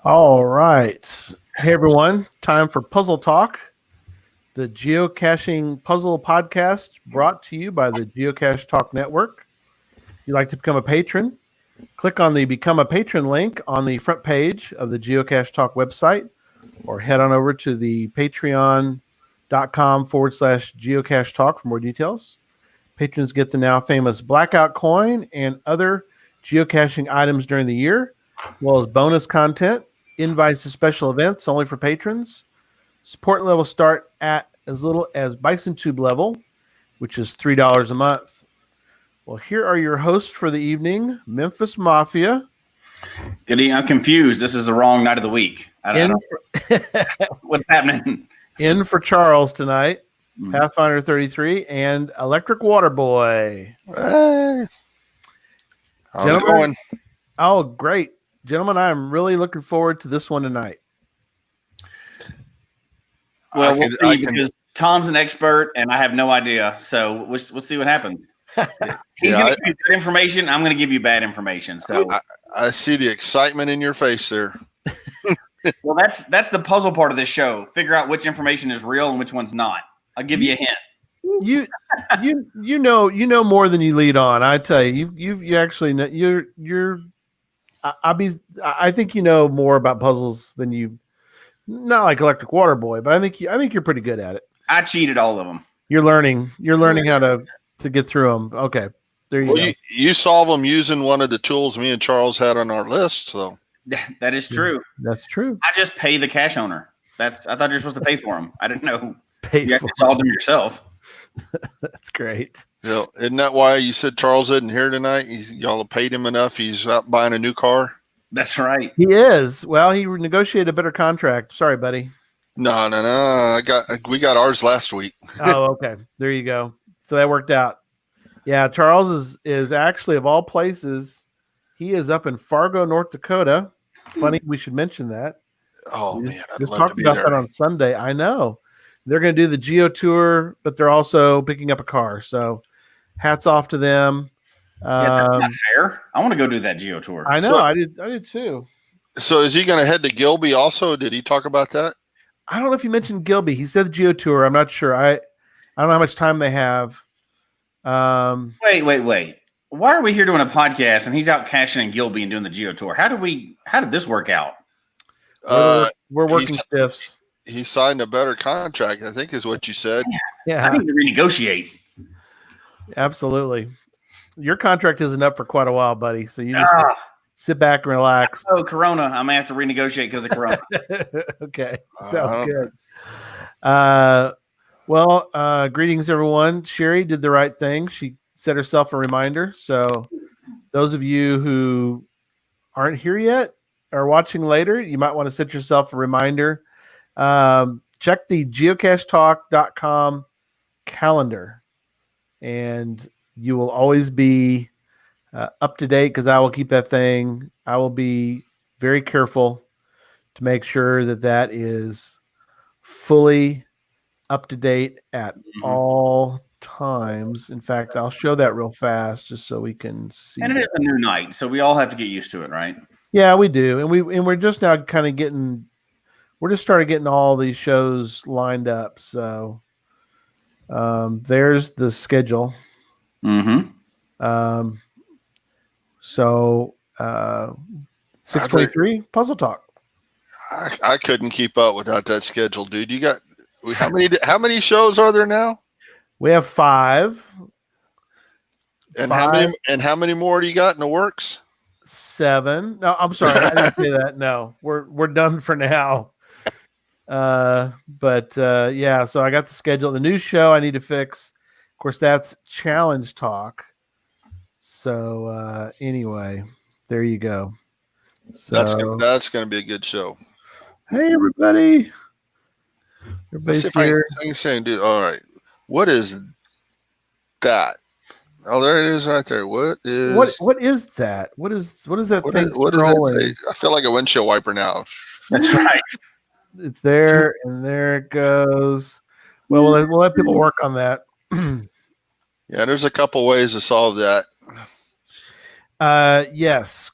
All right. Hey, everyone. Time for Puzzle Talk, the geocaching puzzle podcast brought to you by the Geocache Talk Network. If you'd like to become a patron, click on the Become a Patron link on the front page of the Geocache Talk website, or head on over to the patreon.com/geocache talk for more details. Patrons get the now famous Blackout coin and other geocaching items during the year, as well as bonus content, invites to special events only for patrons. Support levels start at as little as Bison Tube level, which is $3 a month. Well, here are your hosts for the evening, Memphis Mafia. Good evening. I'm confused. This is the wrong night of the week. What's happening? In for Charles tonight, Pathfinder 33 and Electric Water Boy. Hey. How's it going? Oh, great. Gentlemen, I'm really looking forward to this one tonight. Well, we'll see, because Tom's an expert and I have no idea. So we'll see what happens. He's going to give you good information. I'm going to give you bad information. So I see the excitement in your face there. Well, that's the puzzle part of this show. Figure out which information is real and which one's not. I'll give you a hint. You know more than you lead on. I tell you, you actually know, you're. I think you know more about puzzles than you. Not like Electric Water Boy, but I think you're pretty good at it. I cheated all of them. You're learning how to get through them. Okay, there you go. You solve them using one of the tools me and Charles had on our list. So that is true. That's true. I just pay the cache owner. I thought you're supposed to pay for them. I didn't know. You have to solve them yourself. That's great. Yeah, isn't that why you said Charles isn't here tonight? Y'all have paid him enough. He's out buying a new car. That's right. He is. Well, he negotiated a better contract. Sorry, buddy. No. We got ours last week. Oh, okay. There you go. So that worked out. Yeah, Charles is actually, of all places, he is up in Fargo, North Dakota. Funny, we should mention that. Oh, man. Just talked about that on Sunday. I know. They're going to do the Geo Tour, but they're also picking up a car. So hats off to them. That's not fair. I want to go do that Geo Tour. I know. I did too. So is he going to head to Gilby also? Did he talk about that? I don't know if he mentioned Gilby. He said the Geo Tour. I'm not sure. I don't know how much time they have. Wait. Why are we here doing a podcast and he's out caching in Gilby and doing the Geo Tour? How did this work out? We're working stiffs. He signed a better contract, I think is what you said. Yeah. I need to renegotiate. Absolutely. Your contract isn't up for quite a while, buddy. So you just sit back and relax. Oh, Corona. I may have to renegotiate because of Corona. Okay. Sounds good. Greetings, everyone. Sherry did the right thing. She set herself a reminder. So those of you who aren't here yet or watching later, you might want to set yourself a reminder. Check the geocachetalk.com calendar, and you will always be up to date, because I will keep that thing. I will be very careful to make sure that is fully up to date at all times. In fact, I'll show that real fast just so we can see. And it is a new night, so we all have to get used to it, right? Yeah, we do. And we're just now kind of getting. We're just started getting all these shows lined up. So there's the schedule. Mm-hmm. 623 Puzzle Talk. I couldn't keep up without that schedule, dude. You got how many shows are there now? We have 5. And how many more do you got in the works? 7. No, I'm sorry, I didn't say that. No, we're done for now. So I got the schedule. The new show I need to fix, of course, that's Challenge Talk. So anyway, there you go. So that's gonna be a good show. Hey, everybody! Everybody's here. I can say, dude. All right, what is that? Oh, there it is, right there. What is that? What is that thing? What is that? I feel like a windshield wiper now. That's right. It's there, and there it goes. Well, we'll let people work on that. Yeah, there's a couple ways to solve that. Yes.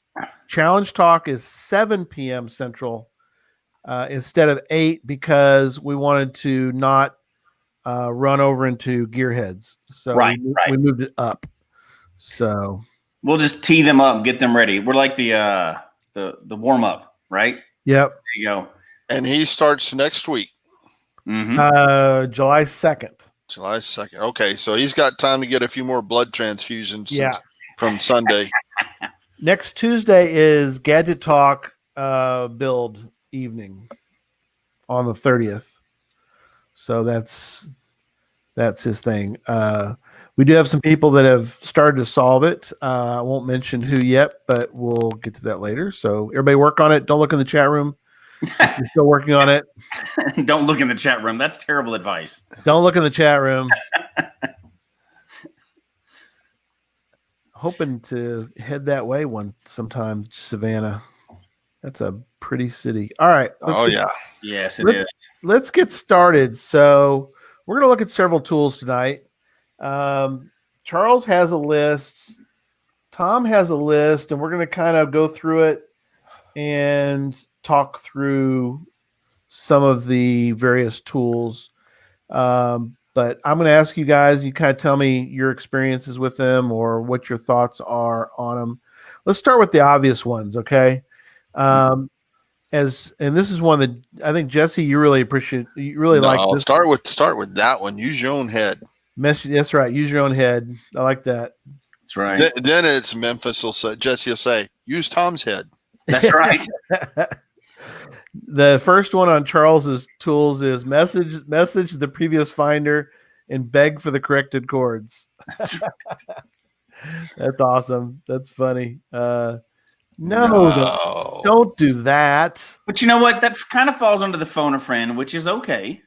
Challenge Talk is 7 p.m. Central instead of 8 because we wanted to not run over into Gearheads. So we moved it up. So we'll just tee them up, get them ready. We're like the warm up, right? Yep. There you go. And he starts next week. Mm-hmm. July 2nd. July 2nd. Okay, so he's got time to get a few more blood transfusions from Sunday. Next Tuesday is Gadget Talk build evening on the 30th. So that's his thing. We do have some people that have started to solve it. I won't mention who yet, but we'll get to that later. So everybody work on it. Don't look in the chat room. We're still working on it. Don't look in the chat room. That's terrible advice. Don't look in the chat room. Hoping to head that way sometime, Savannah. That's a pretty city. All right. Yes, it is. Let's get started. So we're going to look at several tools tonight. Charles has a list. Tom has a list, and we're going to kind of go through it and talk through some of the various tools. But I'm going to ask you guys, you kind of tell me your experiences with them or what your thoughts are on them. Let's start with the obvious ones, okay? And this is one that I think, Jesse, you really appreciate. You really like this. Start with that one. Use your own head. That's right. Use your own head. I like that. That's right. Then it's Memphis will say, Jesse will say, use Tom's head. That's right. The first one on Charles's tools is message the previous finder and beg for the corrected chords. That's awesome. That's funny. No, don't do that. But you know what? That kind of falls under the phone a friend, which is okay.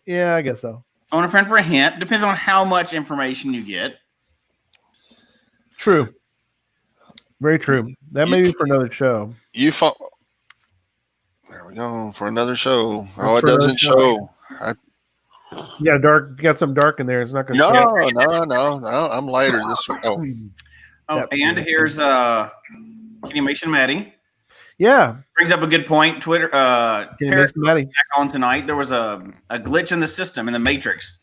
Yeah, I guess so. Phone a friend for a hint. Depends on how much information you get. True. Very true. That may be for another show. There we go for another show. It doesn't show. You got some dark in there. It's not going to. No. I'm lighter this week. And here's Kenny Mason Maddie. Yeah, brings up a good point. Twitter. Maddie. Back on tonight. There was a glitch in the system in the Matrix.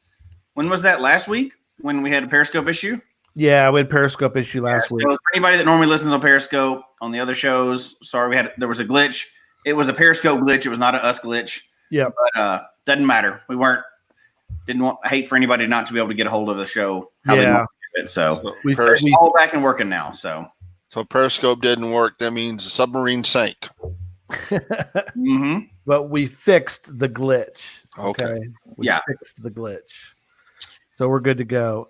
When was that? Last week when we had a Periscope issue. Yeah, we had Periscope issue last week. So for anybody that normally listens on Periscope on the other shows, sorry, there was a glitch. It was a Periscope glitch. It was not an us glitch. Yeah, but doesn't matter. We hate for anybody not to be able to get a hold of the show. So we're all back and working now. So Periscope didn't work. That means the submarine sank. Mm-hmm. But we fixed the glitch. Okay. We fixed the glitch. So we're good to go.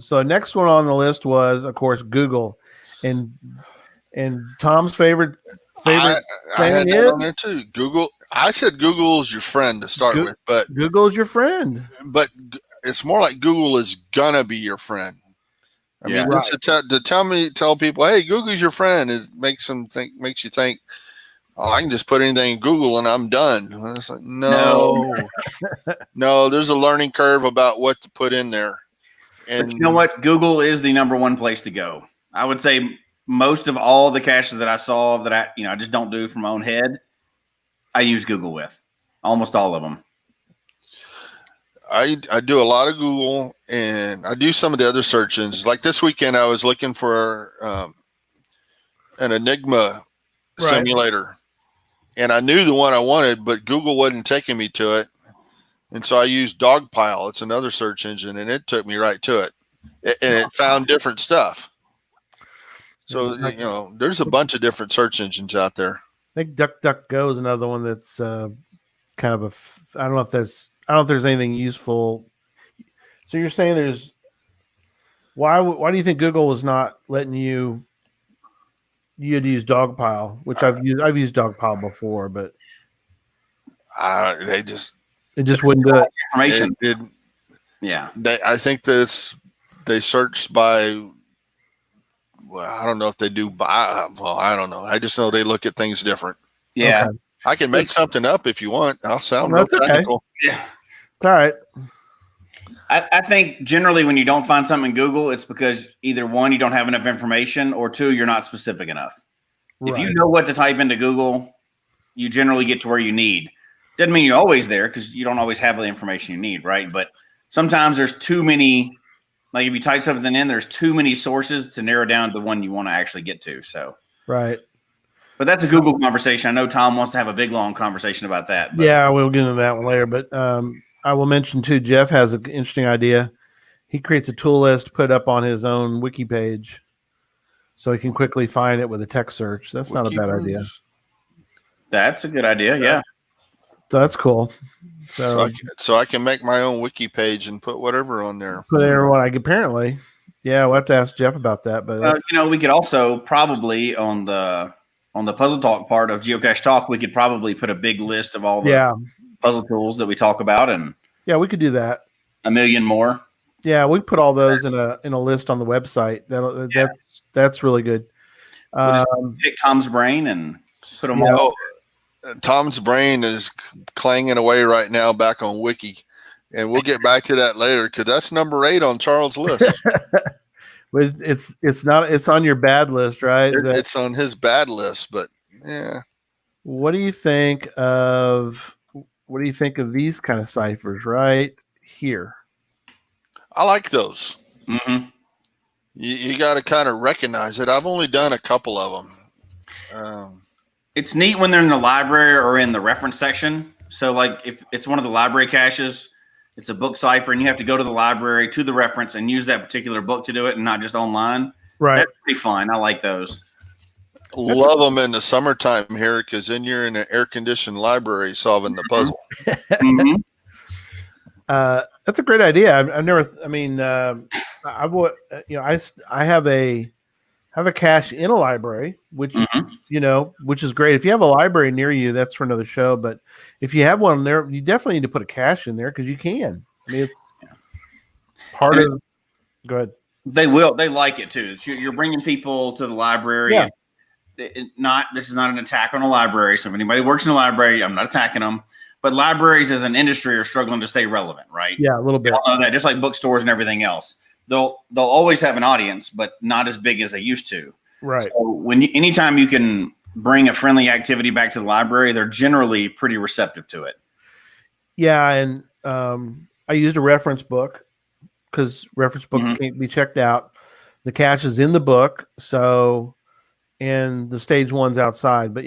So next one on the list was, of course, Google, and Tom's favorite I had that on there too. Google. I said Google's your friend to start with, but Google's your friend. But it's more like Google is gonna be your friend. I mean, to tell people, hey, Google's your friend. It makes you think, oh, I can just put anything in Google and I'm done. And it's like, no, there's a learning curve about what to put in there. And but you know what? Google is the number one place to go. I would say most of all the caches that I solve that I just don't do from my own head, I use Google with almost all of them. I do a lot of Google, and I do some of the other search engines. Like this weekend, I was looking for an Enigma simulator, and I knew the one I wanted, but Google wasn't taking me to it. And so I used Dogpile. It's another search engine, and it took me right to it. And it found different stuff. So, there's a bunch of different search engines out there. I think DuckDuckGo is another one that's kind of I don't know if there's anything useful. So you're saying why do you think Google was not letting you had to use Dogpile, which I've used Dogpile before, but it just wouldn't do it. Information. I think they searched by. Well, I don't know if they do. I don't know. I just know they look at things different. Yeah, okay. I can make something up if you want. I'll sound real technical. Okay. Yeah, all right. I think generally when you don't find something in Google, it's because either one, you don't have enough information, or two, you're not specific enough. If you know what to type into Google, you generally get to where you need. Doesn't mean you're always there because you don't always have the information you need, right? But sometimes there's too many. Like if you type something in, there's too many sources to narrow down to the one you want to actually get to. So right. But that's a Google conversation. I know Tom wants to have a big, long conversation about that. But. Yeah, we'll get into that one later. But I will mention too, Jeff has an interesting idea. He creates a tool list, put up on his own wiki page, so he can quickly find it with a text search. That's not a bad idea. That's a good idea. Yeah. So that's cool. So I can make my own wiki page and put whatever on there. Put everyone apparently. Yeah, we'll have to ask Jeff about that. But we could also probably on the Puzzle Talk part of Geocache Talk, we could probably put a big list of all the puzzle tools that we talk about, and we could do that. A million more. Yeah, we put all those in a list on the website. That's really good. We'll just pick Tom's brain and put them all. Tom's brain is clanging away right now back on Wiki, and we'll get back to that later because that's number 8 on Charles' list. It's not. It's on your bad list, right? It's on his bad list, but yeah. What do you think of these kind of ciphers right here? I like those. Mm-hmm. You got to kind of recognize it. I've only done a couple of them. It's neat when they're in the library or in the reference section. So, like, if it's one of the library caches, it's a book cipher, and you have to go to the library to the reference and use that particular book to do it, and not just online. Right, that's pretty fun. I like those. Love them in the summertime here because then you're in an air-conditioned library solving the puzzle. Mm-hmm. That's a great idea. I've never. I mean, I have a cache in a library, which which is great. If you have a library near you, that's for another show. But if you have one there, you definitely need to put a cache in there because you can. I mean, it's part of. Go ahead. They will. They like it too. You're bringing people to the library. Yeah. This is not an attack on a library. So if anybody works in a library, I'm not attacking them. But libraries as an industry are struggling to stay relevant, right? Yeah, a little bit. You all know that, just like bookstores and everything else. They'll always have an audience, but not as big as they used to. Right. So anytime you can bring a friendly activity back to the library, they're generally pretty receptive to it. Yeah, and I used a reference book because reference books can't be checked out. The cache is in the book, and the stage one's outside. But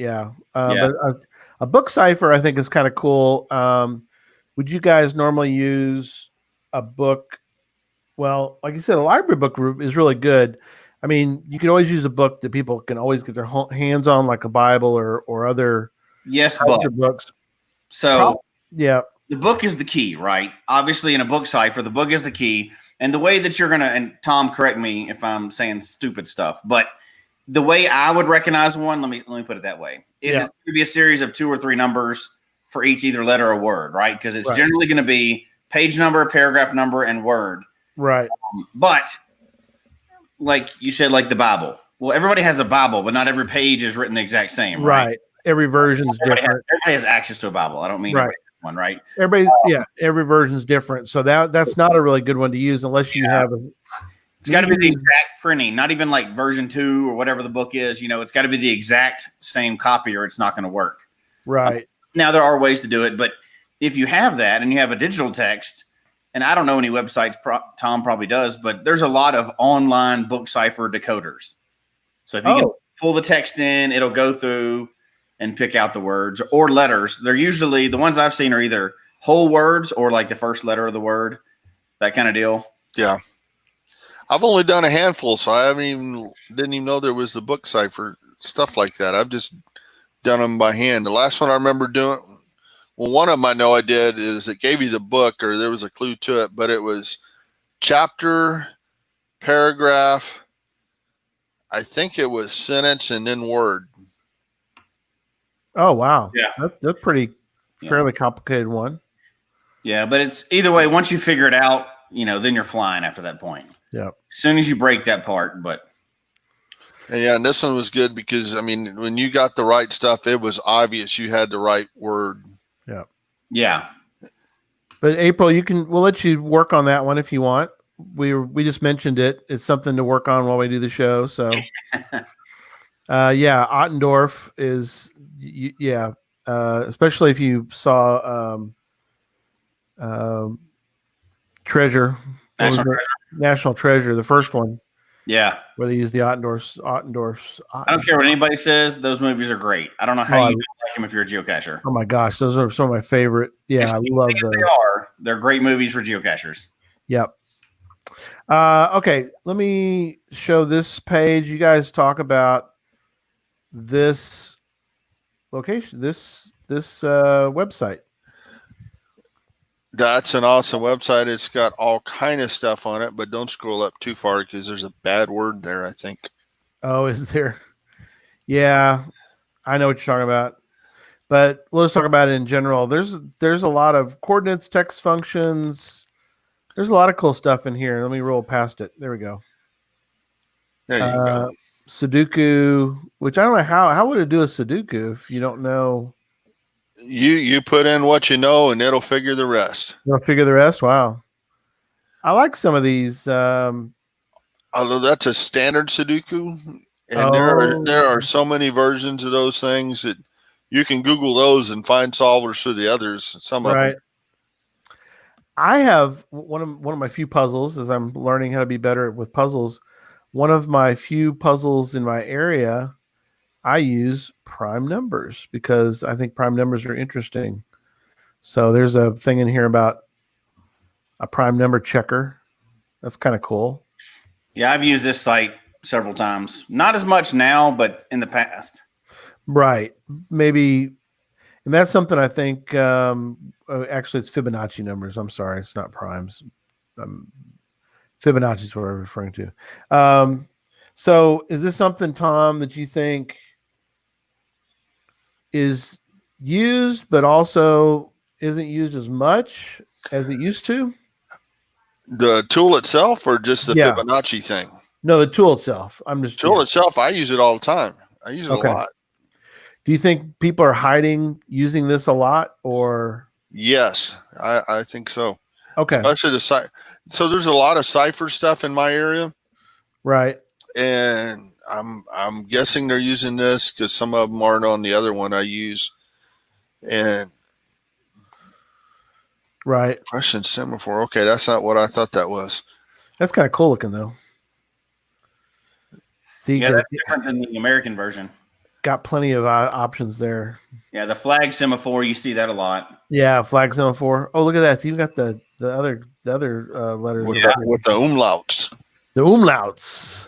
but a book cipher I think is kind of cool. Would you guys normally use a book? Well, like you said, a library book group is really good. I mean, you could always use a book that people can always get their hands on, like a Bible or other books. So the book is the key, right? Obviously, in a book cipher, the book is the key. And the way that you're going to, and Tom, correct me if I'm saying stupid stuff, but the way I would recognize one, let me put it that way, is it's going to be a series of 2 or 3 numbers for each either letter or word, right? Because it's generally going to be page number, paragraph number, and word. Right. But like you said, like the Bible. Well, everybody has a Bible, but not every page is written the exact same. Right. Every version's different. Everybody has access to a Bible. I don't mean one, right? Every version's different. So that's not a really good one to use unless you have it's got to be the exact printing, not even like version 2 or whatever the book is. It's got to be the exact same copy or it's not going to work. Right. Now there are ways to do it, but if you have that and you have a digital text, and I don't know any websites, Tom probably does, but there's a lot of online book cipher decoders. So if you can pull the text in, it'll go through and pick out the words or letters. They're usually, the ones I've seen are either whole words or like the first letter of the word, that kind of deal. Yeah. I've only done a handful, so I didn't even know there was the book cipher, stuff like that. I've just done them by hand. The last one I remember doing, well, one of them I know I did is it gave you the book or there was a clue to it, but it was chapter, paragraph, I think it was sentence and then word. Oh, wow. Yeah. That's pretty fairly complicated one. Yeah, but it's either way, once you figure it out, then you're flying after that point. Yeah. As soon as you break that part, but. And and this one was good because, I mean, when you got the right stuff, it was obvious you had the right word. Yeah. Yeah. But April, we'll let you work on that one if you want. We just mentioned it. It's something to work on while we do the show. So Yeah, Ottendorf is yeah, especially if you saw Treasure. What was National it? Treasure. National Treasure, the first one, Yeah. where they used the Ottendorf's. I don't care what anybody says. Those movies are great. I don't know how Oh, you don't like them if you're a geocacher. oh my gosh, those are some of my favorite. Yeah, I love those. They are. They're great movies for geocachers. Yep. Okay, let me show this page. You guys talk about this location, this website. That's an awesome website. It's got all kind of stuff on it, but don't scroll up too far because there's a bad word there, I think. Oh, is there? Yeah, I know what you're talking about. But we'll just talk about it in general. There's a lot of coordinates, text functions. There's a lot of cool stuff in here. Let me roll past it. There we go. There you go. Sudoku, which I don't know how would it do a Sudoku if you don't know. You put in what you know and it'll figure the rest. You'll figure the rest. Wow. I like some of these. Although that's a standard Sudoku, and there are so many versions of those things that you can Google those and find solvers for the others. Some of them. I have one of my few puzzles as I'm learning how to be better with puzzles. One of my few puzzles in my area, I use prime numbers because I think prime numbers are interesting. So there's a thing in here about a prime number checker. That's kind of cool. Yeah, I've used this site several times. Not as much now, but in the past. Right. Maybe. And that's something I think, actually, it's Fibonacci numbers. I'm sorry. It's not primes. Fibonacci is what I'm referring to. So is this something, Tom, that you think is used, but also isn't used as much as it used to? The tool itself or just the Fibonacci thing? No, the tool itself. Itself, I use it all the time. I use it a lot. Do you think people are hiding using this a lot, or? Yes, I think so. Okay. Especially the site. So there's a lot of Cipher stuff in my area. Right. And I'm guessing they're using this because some of them aren't on the other one I use. And right. Question semaphore. Okay, that's not what I thought that was. That's kind of cool looking though. See, yeah, that's different than the American version. Got plenty of options there. Yeah, the flag semaphore, you see that a lot. Yeah, flag semaphore. Oh, look at that! You got the other letters with the umlauts. The umlauts.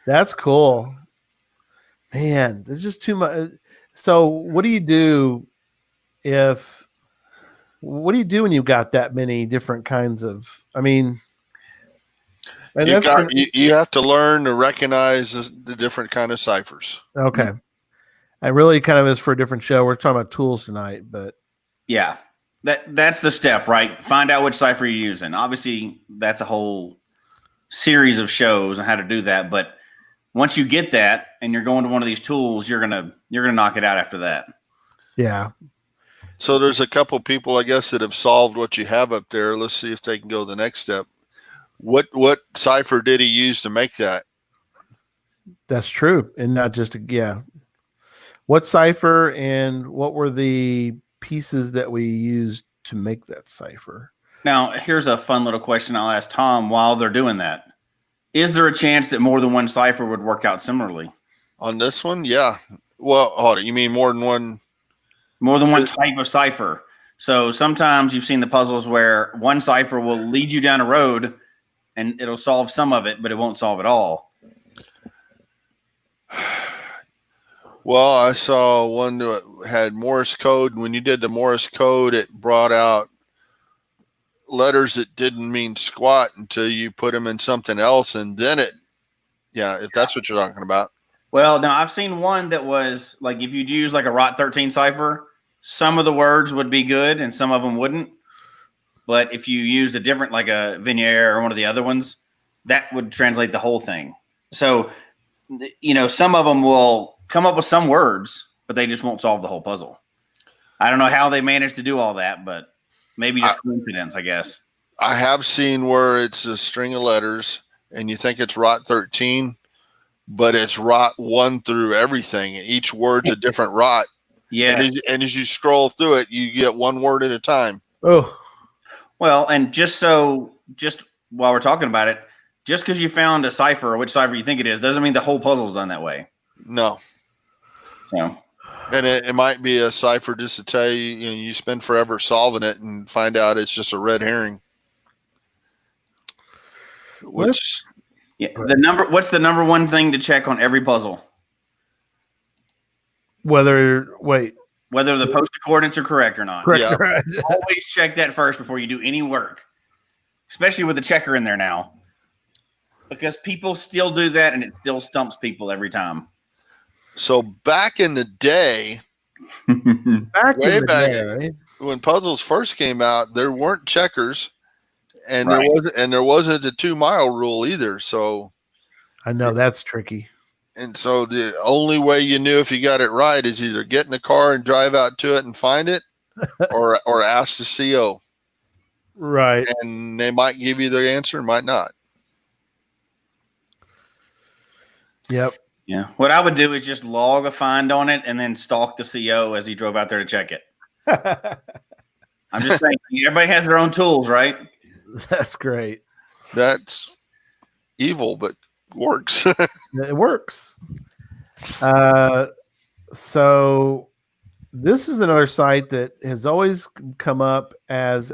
That's cool, man. There's just too much. So, what do you do when you've got that many different kinds of? I mean, you have to learn to recognize the different kind of ciphers. Okay. And really kind of is for a different show. We're talking about tools tonight, but yeah, that's the step, right? Find out which cipher you're using. Obviously, that's a whole series of shows on how to do that. But once you get that and you're going to one of these tools, you're gonna knock it out after that. Yeah. So there's a couple people, I guess, that have solved what you have up there. Let's see if they can go the next step. What cipher did he use to make that? That's true. And not just, what cipher and what were the pieces that we used to make that cipher? Now, here's a fun little question I'll ask Tom while they're doing that. Is there a chance that more than one cipher would work out similarly? On this one? Yeah. Well, hold on. You mean more than one? More than one type of cipher. So sometimes you've seen the puzzles where one cipher will lead you down a road and it'll solve some of it, but it won't solve it all. Well, I saw one that had Morse code. When you did the Morse code, it brought out letters that didn't mean squat until you put them in something else. And then if that's what you're talking about. Well, now I've seen one that was like, if you'd use like a ROT 13 cipher, some of the words would be good and some of them wouldn't. But if you used a different, like a Vignere or one of the other ones, that would translate the whole thing. So, some of them will come up with some words, but they just won't solve the whole puzzle. I don't know how they managed to do all that, but maybe just coincidence, I guess. I have seen where it's a string of letters and you think it's ROT 13, but it's rot 1 through everything. Each word's a different rot. Yeah. And as you scroll through it, you get one word at a time. Oh, well, and just while we're talking about it, just because you found a cipher or which cipher you think it is, doesn't mean the whole puzzle's done that way. No. So. And it might be a cipher just to tell you, you spend forever solving it and find out it's just a red herring. Which, what's the number one thing to check on every puzzle? whether the posted coordinates are correct or not. correct. Yeah. Right. Always check that first before you do any work, especially with the checker in there now, because people still do that and it still stumps people every time. so back in the day, way back when puzzles first came out, there weren't checkers, and there wasn't a 2 mile rule either. So I know that's tricky. And so the only way you knew if you got it right is either get in the car and drive out to it and find it, or ask the CO. Right. And they might give you the answer, might not. Yep. Yeah. What I would do is just log a find on it and then stalk the CO as he drove out there to check it. I'm just saying, everybody has their own tools, right? That's great. That's evil, but works. It works. So this is another site that has always come up as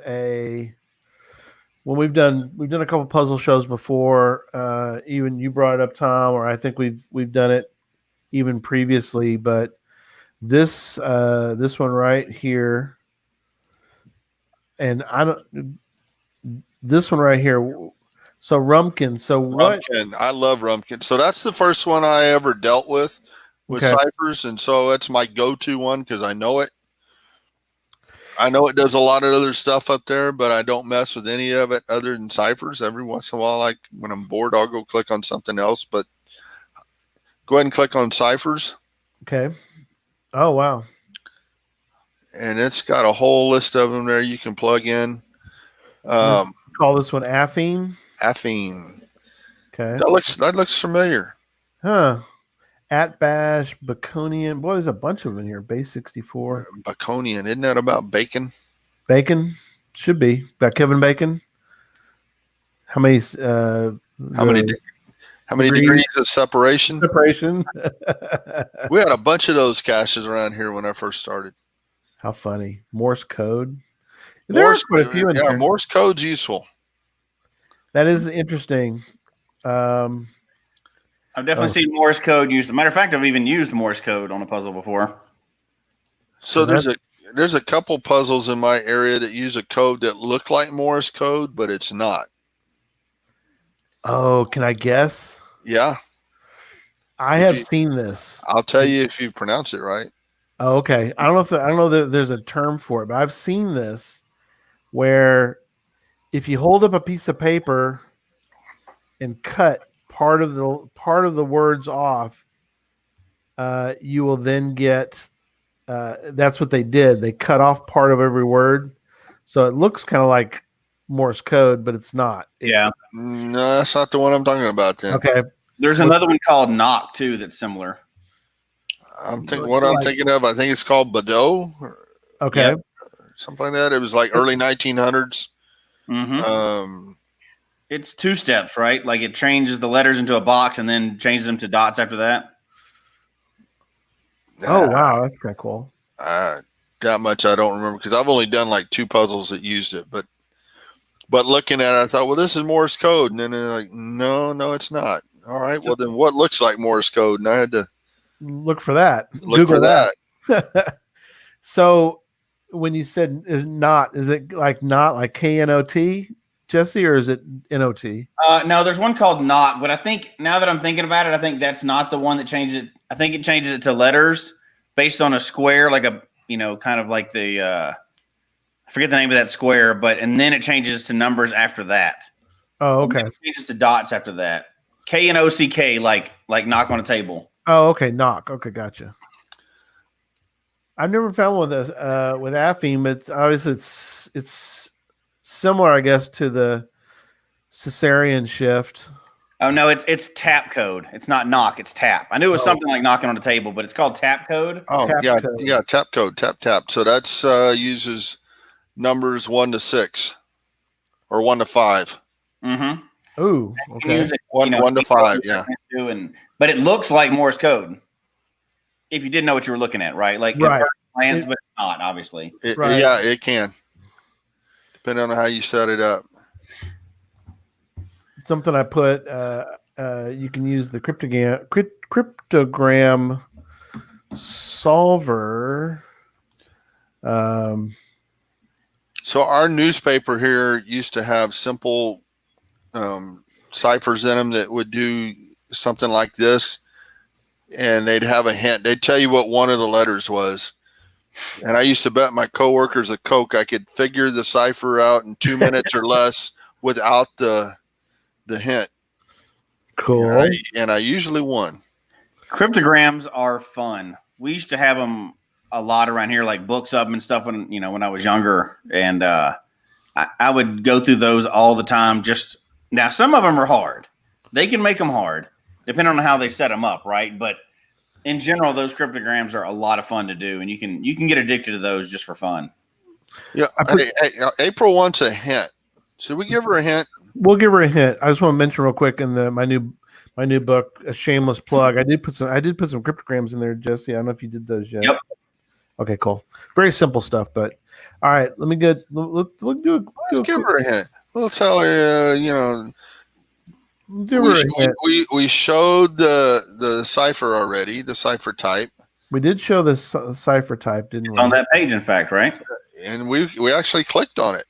when we've done a couple puzzle shows before. Even you brought it up, Tom, or I think we've done it even previously. But this one right here, and this one right here. So Rumpkin. So what? Rumpkin. I love Rumpkin. So that's the first one I ever dealt with ciphers, and so that's my go-to one because I know it. I know it does a lot of other stuff up there, but I don't mess with any of it other than ciphers. Every once in a while, like when I'm bored, I'll go click on something else. But go ahead and click on ciphers. Okay. Oh wow. And it's got a whole list of them there you can plug in. Call this one Affine. Affine. Okay. That looks familiar. Huh. Atbash, Baconian. Boy, there's a bunch of them in here. Base 64. Baconian. Isn't that about bacon? Bacon? Should be. About Kevin Bacon. How many degrees of separation? Separation. We had a bunch of those caches around here when I first started. How funny. Morse code. There's quite a few in here. Morse code's useful. That is interesting. I've definitely seen Morse code used. As a matter of fact, I've even used Morse code on a puzzle before. So there's a couple puzzles in my area that use a code that look like Morse code, but it's not. Oh, can I guess? Yeah. I have seen this. I'll tell you if you pronounce it right. Oh, okay. I don't know that there's a term for it, but I've seen this where if you hold up a piece of paper and cut part of the words off, you will then get. That's what they did. They cut off part of every word, so it looks kind of like Morse code, but it's not. No, that's not the one I'm talking about. Then Okay. There's another one called Knock too that's similar. I'm thinking of. I think it's called Badeau. Okay. Something like that. It was like early 1900s. Mm-hmm. It's 2 steps, right? Like it changes the letters into a box and then changes them to dots after that. Oh wow, that's kind of cool. That much I don't remember because I've only done like 2 puzzles that used it. But looking at it, I thought, well, this is Morse code, and then they're like, no, it's not. All right, well then, what looks like Morse code? And I had to look for that. Google that. So when you said is it like not like KNOT, Jesse, or is it NOT? No, there's one called Knock, but I think now that I'm thinking about it, I think that's not the one that changes it. I think it changes it to letters based on a square, like a kind of like the I forget the name of that square, and then it changes to numbers after that. Oh, okay. It changes to dots after that. KNOCK, like knock on a table. Oh, okay, knock. Okay, gotcha. I've never found one with Affine, but obviously it's similar, I guess, to the Caesarean shift. Oh no, it's tap code. It's not knock. It's tap. I knew it was something like knocking on the table, but it's called tap code. Oh, Tap yeah, code. yeah, tap code, tap. So that's uses numbers 1 to 6 or 1 to 5. Mm-hmm. Ooh, You can okay. use it, 1 to 5, yeah. But it looks like Morse code. If you didn't know what you were looking at, right? Like Right. at first glance, but it's not obviously. Right. Yeah, it can, depending on how you set it up. Something I put. You can use the cryptogram solver. So our newspaper here used to have simple ciphers in them that would do something like this, and they'd have a hint. They'd tell you what one of the letters was. And I used to bet my coworkers a Coke I could figure the cipher out in 2 minutes or less without the hint. Cool. And I usually won. Cryptograms are fun. We used to have them a lot around here, like books of them and stuff when I was younger. And I would go through those all the time. Now, some of them are hard. They can make them hard, depending on how they set them up, right? But in general, those cryptograms are a lot of fun to do, and you can get addicted to those just for fun. Yeah. Hey, April wants a hint. Should we give her a hint? We'll give her a hint. I just want to mention real quick in my new book, a shameless plug. I did put some cryptograms in there, Jesse. I don't know if you did those yet. Yep. Okay, cool. Very simple stuff, but all right. Let me get. Let's give her a hint. We'll tell her. We showed the cipher already. The cipher type. We did show the cipher type, didn't It's we? on that page, in fact, right? And we actually clicked on it.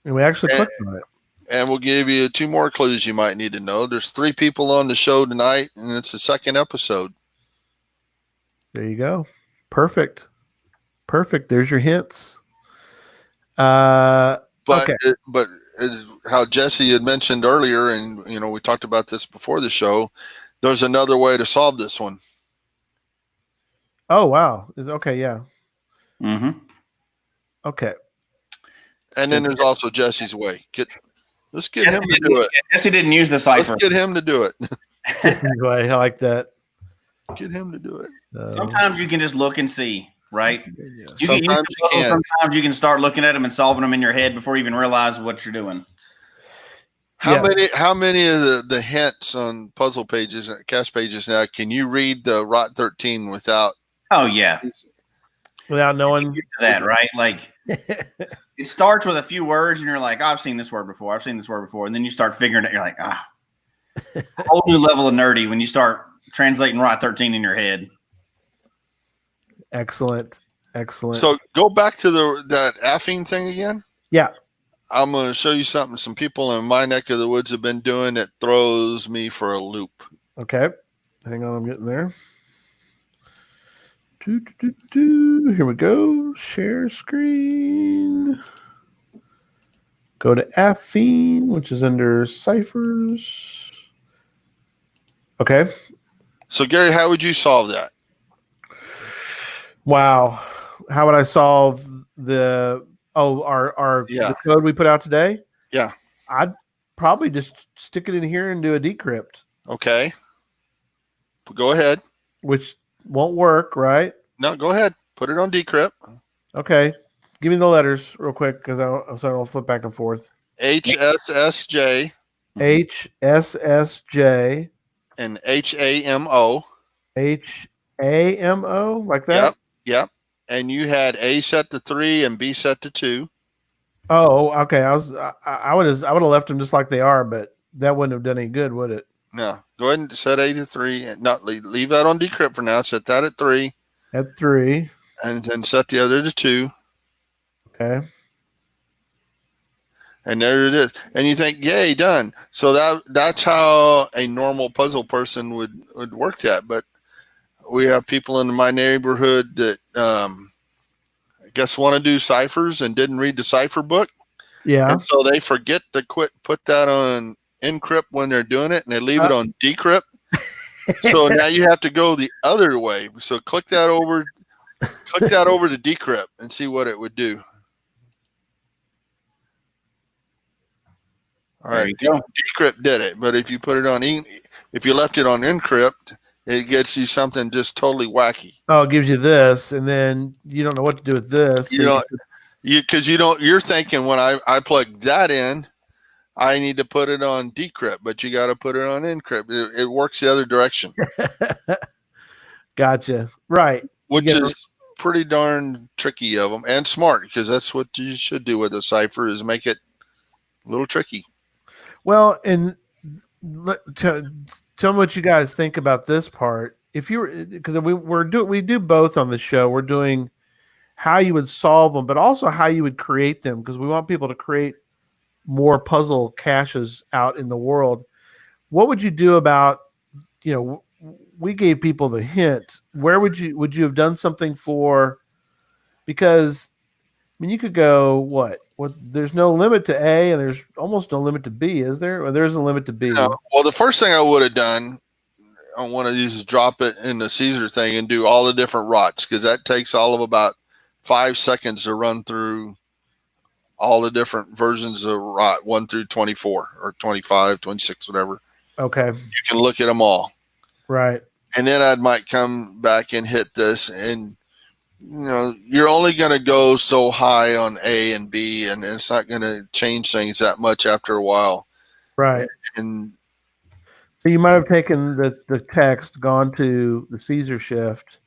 And we actually clicked on it. And we'll give you 2 more clues you might need to know. There's 3 people on the show tonight, and it's the 2nd episode. There you go. Perfect. There's your hints. But as how Jesse had mentioned earlier, and we talked about this before the show, there's another way to solve this one. Oh wow! Okay, yeah. Mm-hmm. Okay. And then there's also Jesse's way. Let's get him to do it. Jesse didn't use the cipher. Let's get him to do it. I like that. Get him to do it. Sometimes you can just look and see, right? Yeah. Sometimes you can. Sometimes you can start looking at them and solving them in your head before you even realize what you're doing. How many of the hints on puzzle pages, cache pages now, can you read the Rot 13 without? Oh yeah. Without knowing that, right? Like it starts with a few words and you're like, oh, I've seen this word before. And then you start figuring it. You're like, a whole new level of nerdy when you start translating Rot 13 in your head. Excellent. So go back to that affine thing again. Yeah. I'm going to show you something some people in my neck of the woods have been doing that throws me for a loop. Okay. Hang on, I'm getting there. Here we go. Share screen. Go to affine, which is under ciphers. Okay. So, Gary, how would you solve that? Wow. How would I solve the the code we put out today? Yeah. I'd probably just stick it in here and do a decrypt. Okay. Go ahead. Which won't work, right? No, go ahead. Put it on decrypt. Okay. Give me the letters real quick because I don't flip back and forth. HSSJ. HSSJ. And HAMO. HAMO, like that? Yep. And you had A set to 3 and B set to 2. Oh, okay. I would have left them just like they are, but that wouldn't have done any good, would it? No. Go ahead and set A to 3 and not leave that on decrypt for now. Set that at 3. At 3. And then set the other to 2. Okay. And there it is. And you think, yay, done. So that's how a normal puzzle person would work that. But we have people in my neighborhood that I guess want to do ciphers and didn't read the cipher book. Yeah. And so they forget to put that on encrypt when they're doing it, and they leave it on decrypt. So now you have to go the other way. So click that over to decrypt and see what it would do. All right. decrypt did it, but if you put it on if you left it on encrypt, it gets you something just totally wacky. Oh, it gives you this, and then you don't know what to do with this. You know, you're thinking when I plug that in, I need to put it on decrypt, but you got to put it on encrypt. It works the other direction. Gotcha. Right. Which is pretty darn tricky of them and smart, because that's what you should do with a cipher, is make it a little tricky. Well, and tell me what you guys think about this part. If you were, because we do both on the show. We're doing how you would solve them, but also how you would create them, because we want people to create more puzzle caches out in the world. What would you do about, we gave people the hint. Where would you have done something for? Because you could go what? There's no limit to A, and there's almost no limit to B, is there? Or there's a limit to B. No. Well, the first thing I would have done on one of these is drop it in the Caesar thing and do all the different rots, because that takes all of about 5 seconds to run through all the different versions of rot 1 through 24 or 25, 26, whatever. Okay. You can look at them all. Right. And then I might come back and hit this, and you're only going to go so high on A and B, and it's not going to change things that much after a while. Right. And so you might have taken the text, gone to the Caesar shift,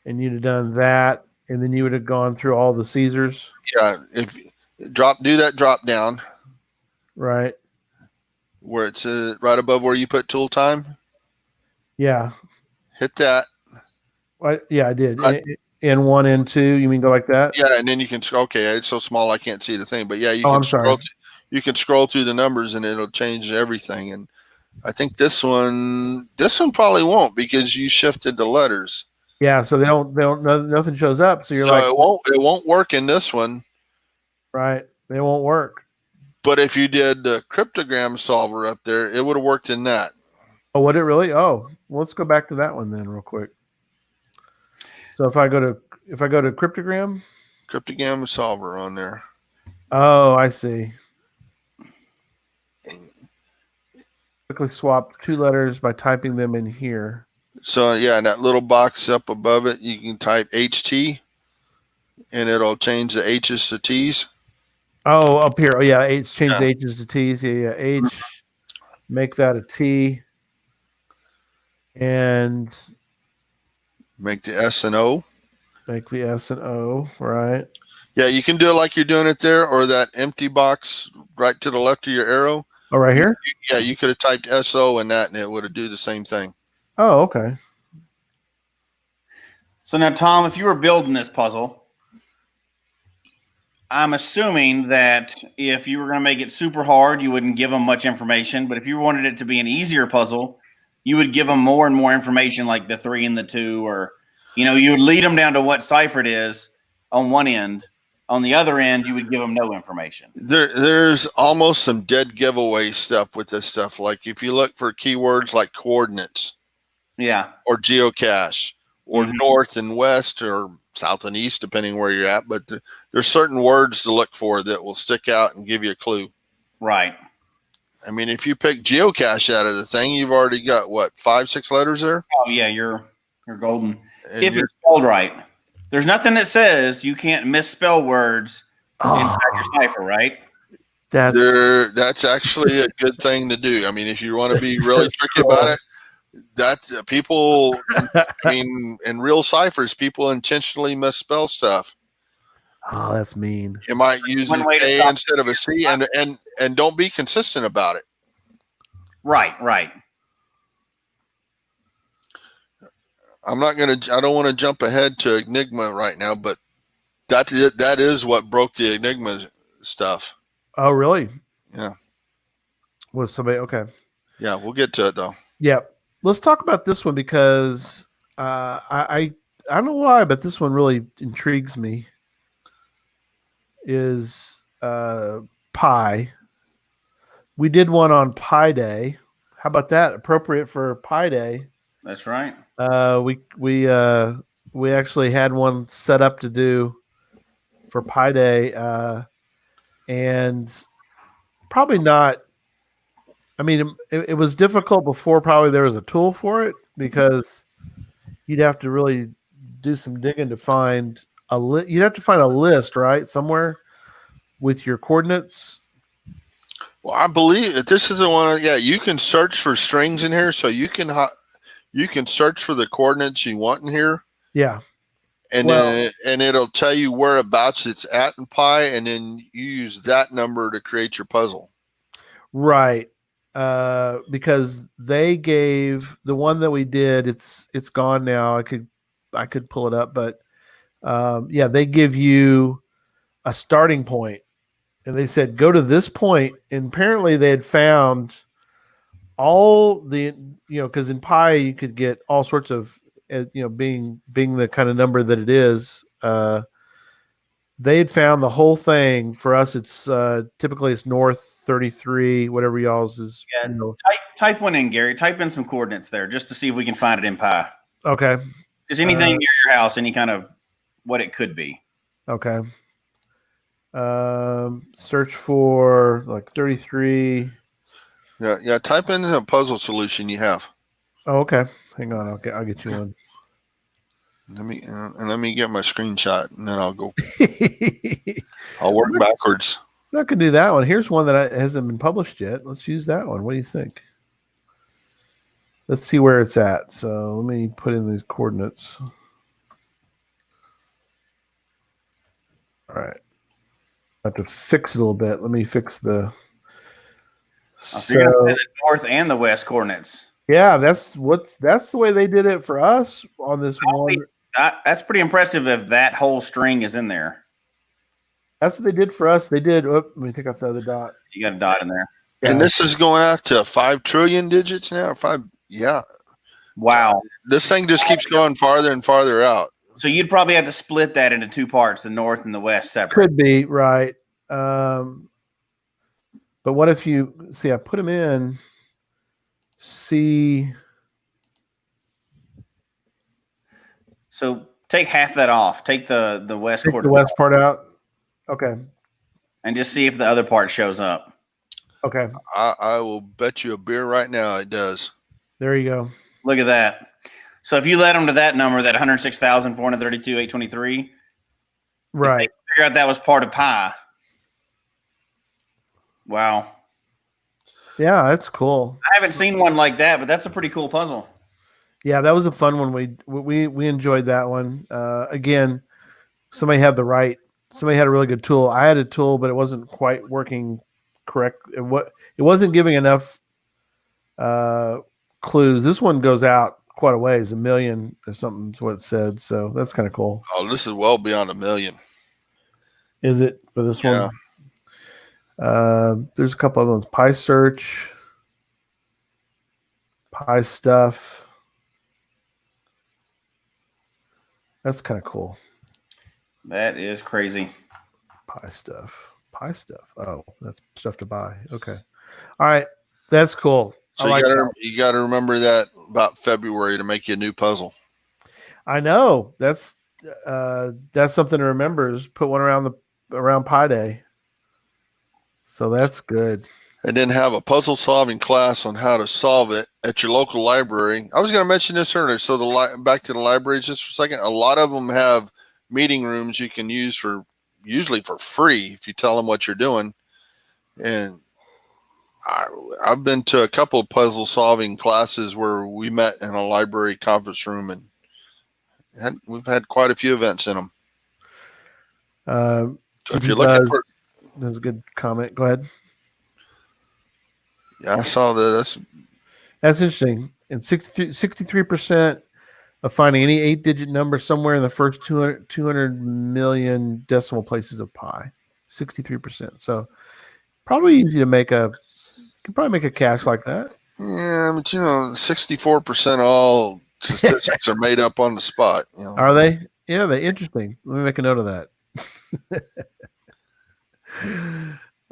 and you'd have done that, and then you would have gone through all the Caesars. Yeah, if do that drop down, right, where it's right above where you put tool time. Yeah, hit that. Yeah, I did. N1, N2. You mean go like that? Yeah, and then you can. Okay, it's so small I can't see the thing, but yeah, you can. I'm sorry. You can scroll through the numbers and it'll change everything. And I think this one probably won't, because you shifted the letters. Yeah, so they don't. Nothing shows up. So you're like, it won't work in this one. Right, they won't work. But if you did the cryptogram solver up there, it would have worked in that. Oh, would it really? Oh, well, let's go back to that one then, real quick. So if I go to cryptogram solver on there. Oh, I see. Quickly swap 2 letters by typing them in here. So yeah, in that little box up above it, you can type HT, and it'll change the H's to T's. Oh, up here. Oh yeah, change the H's to T's. Yeah, H. Make that a T. And make the S and O. Make the S and O, right? Yeah, you can do it like you're doing it there, or that empty box right to the left of your arrow. Oh, right here? Yeah, you could have typed SO in that, and it would have do the same thing. Oh, okay. So now, Tom, if you were building this puzzle, I'm assuming that if you were going to make it super hard, you wouldn't give them much information. But if you wanted it to be an easier puzzle, you would give them more and more information, like the 3 and the 2, or, you would lead them down to what cipher it is on one end. On the other end, you would give them no information. There's almost some dead giveaway stuff with this stuff. Like if you look for keywords like coordinates, or geocache, or north and west, or south and east, depending where you're at. But there's certain words to look for that will stick out and give you a clue. Right. I mean, if you pick geocache out of the thing, you've already got what, 5, 6 letters there? Oh yeah, you're golden. And if it's spelled right. There's nothing that says you can't misspell words inside your cipher, right? That's actually a good thing to do. I mean, if you want to be really tricky about it, that's people. I mean, in real ciphers, people intentionally misspell stuff. Oh, that's mean. You might use an A instead of a C, and don't be consistent about it. Right. I don't want to jump ahead to Enigma right now, but that is what broke the Enigma stuff. Oh, really? Yeah. Was somebody okay? Yeah, we'll get to it though. Yeah, let's talk about this one, because I don't know why, but this one really intrigues me. Is Pi? We did one on Pi Day. How about that? Appropriate for Pi Day. That's right. We actually had one set up to do for Pi Day, and probably not I mean, it was difficult before probably there was a tool for it, because you'd have to really do some digging to find you'd have to find a list, right? Somewhere with your coordinates. Well, I believe that this is the one. Yeah, you can search for strings in here, so you can search for the coordinates you want in here. Yeah. And then it'll tell you whereabouts it's at in pi, and then you use that number to create your puzzle. Right. Because they gave the one that we did, it's gone now. I could pull it up, but they give you a starting point, and they said go to this point, and apparently they had found all the, because in pi you could get all sorts of, being the kind of number that it is. They had found the whole thing. For us, it's typically it's north 33, whatever y'all's is. Yeah, type one in, Gary. Type in some coordinates there just to see if we can find it in pi. Okay. Just anything near your house, any kind of what it could be. Okay. Search for like 33. Yeah. Type in a puzzle solution you have. Oh, okay. Hang on. Okay, I'll get you one. Let me get my screenshot, and then I'll go. I'll work backwards. I could do that one. Here's one that hasn't been published yet. Let's use that one. What do you think? Let's see where it's at. So let me put in these coordinates. All right. I have to fix it a little bit. Let me fix the. So the north and the west coordinates. Yeah, that's the way they did it for us on this one. That's pretty impressive if that whole string is in there. That's what they did for us. They did. Let me take off the other dot. You got a dot in there. And this is going out to 5 trillion digits now. 5. Yeah. Wow. This thing just keeps going farther and farther out. So you'd probably have to split that into two parts, the north and the west separate. Could be, right. But what if you see, I put them in. See. So take half that off. Take the west Take the west part out. Okay. And just see if the other part shows up. Okay. I will bet you a beer right now it does. There you go. Look at that. So if you led them to that number, that 106,432,823, right? If they figure out that was part of pi. Wow. Yeah, that's cool. I haven't seen one like that, but that's a pretty cool puzzle. Yeah, that was a fun one. We enjoyed that one. Again, somebody had a really good tool. I had a tool, but it wasn't quite working correct. It wasn't giving enough clues. This one goes out quite a ways, 1 million or something is what it said. So that's kind of cool. Oh, this is well beyond 1 million. Is it for this one? There's a couple other ones. Pi search, Pi stuff. That's kind of cool. That is crazy. Pi stuff. Oh, that's stuff to buy. Okay. All right. That's cool. So you got to remember that about February to make you a new puzzle. I know. That's something to remember, is put one around Pi Day. So that's good. And then have a puzzle solving class on how to solve it at your local library. I was going to mention this earlier. So back to the libraries just for a second. A lot of them have meeting rooms you can use usually for free if you tell them what you're doing. And I've been to a couple of puzzle solving classes where we met in a library conference room, and we've had quite a few events in them. So if you're looking for, that's a good comment. Go ahead. Yeah, I saw that. That's interesting. And 63% of finding any 8-digit number somewhere in the first 200 million decimal places of pi. 63%. So probably easy to make you could probably make a cache like that. Yeah, but 64% all statistics are made up on the spot. Are they? Yeah, they're interesting. Let me make a note of that.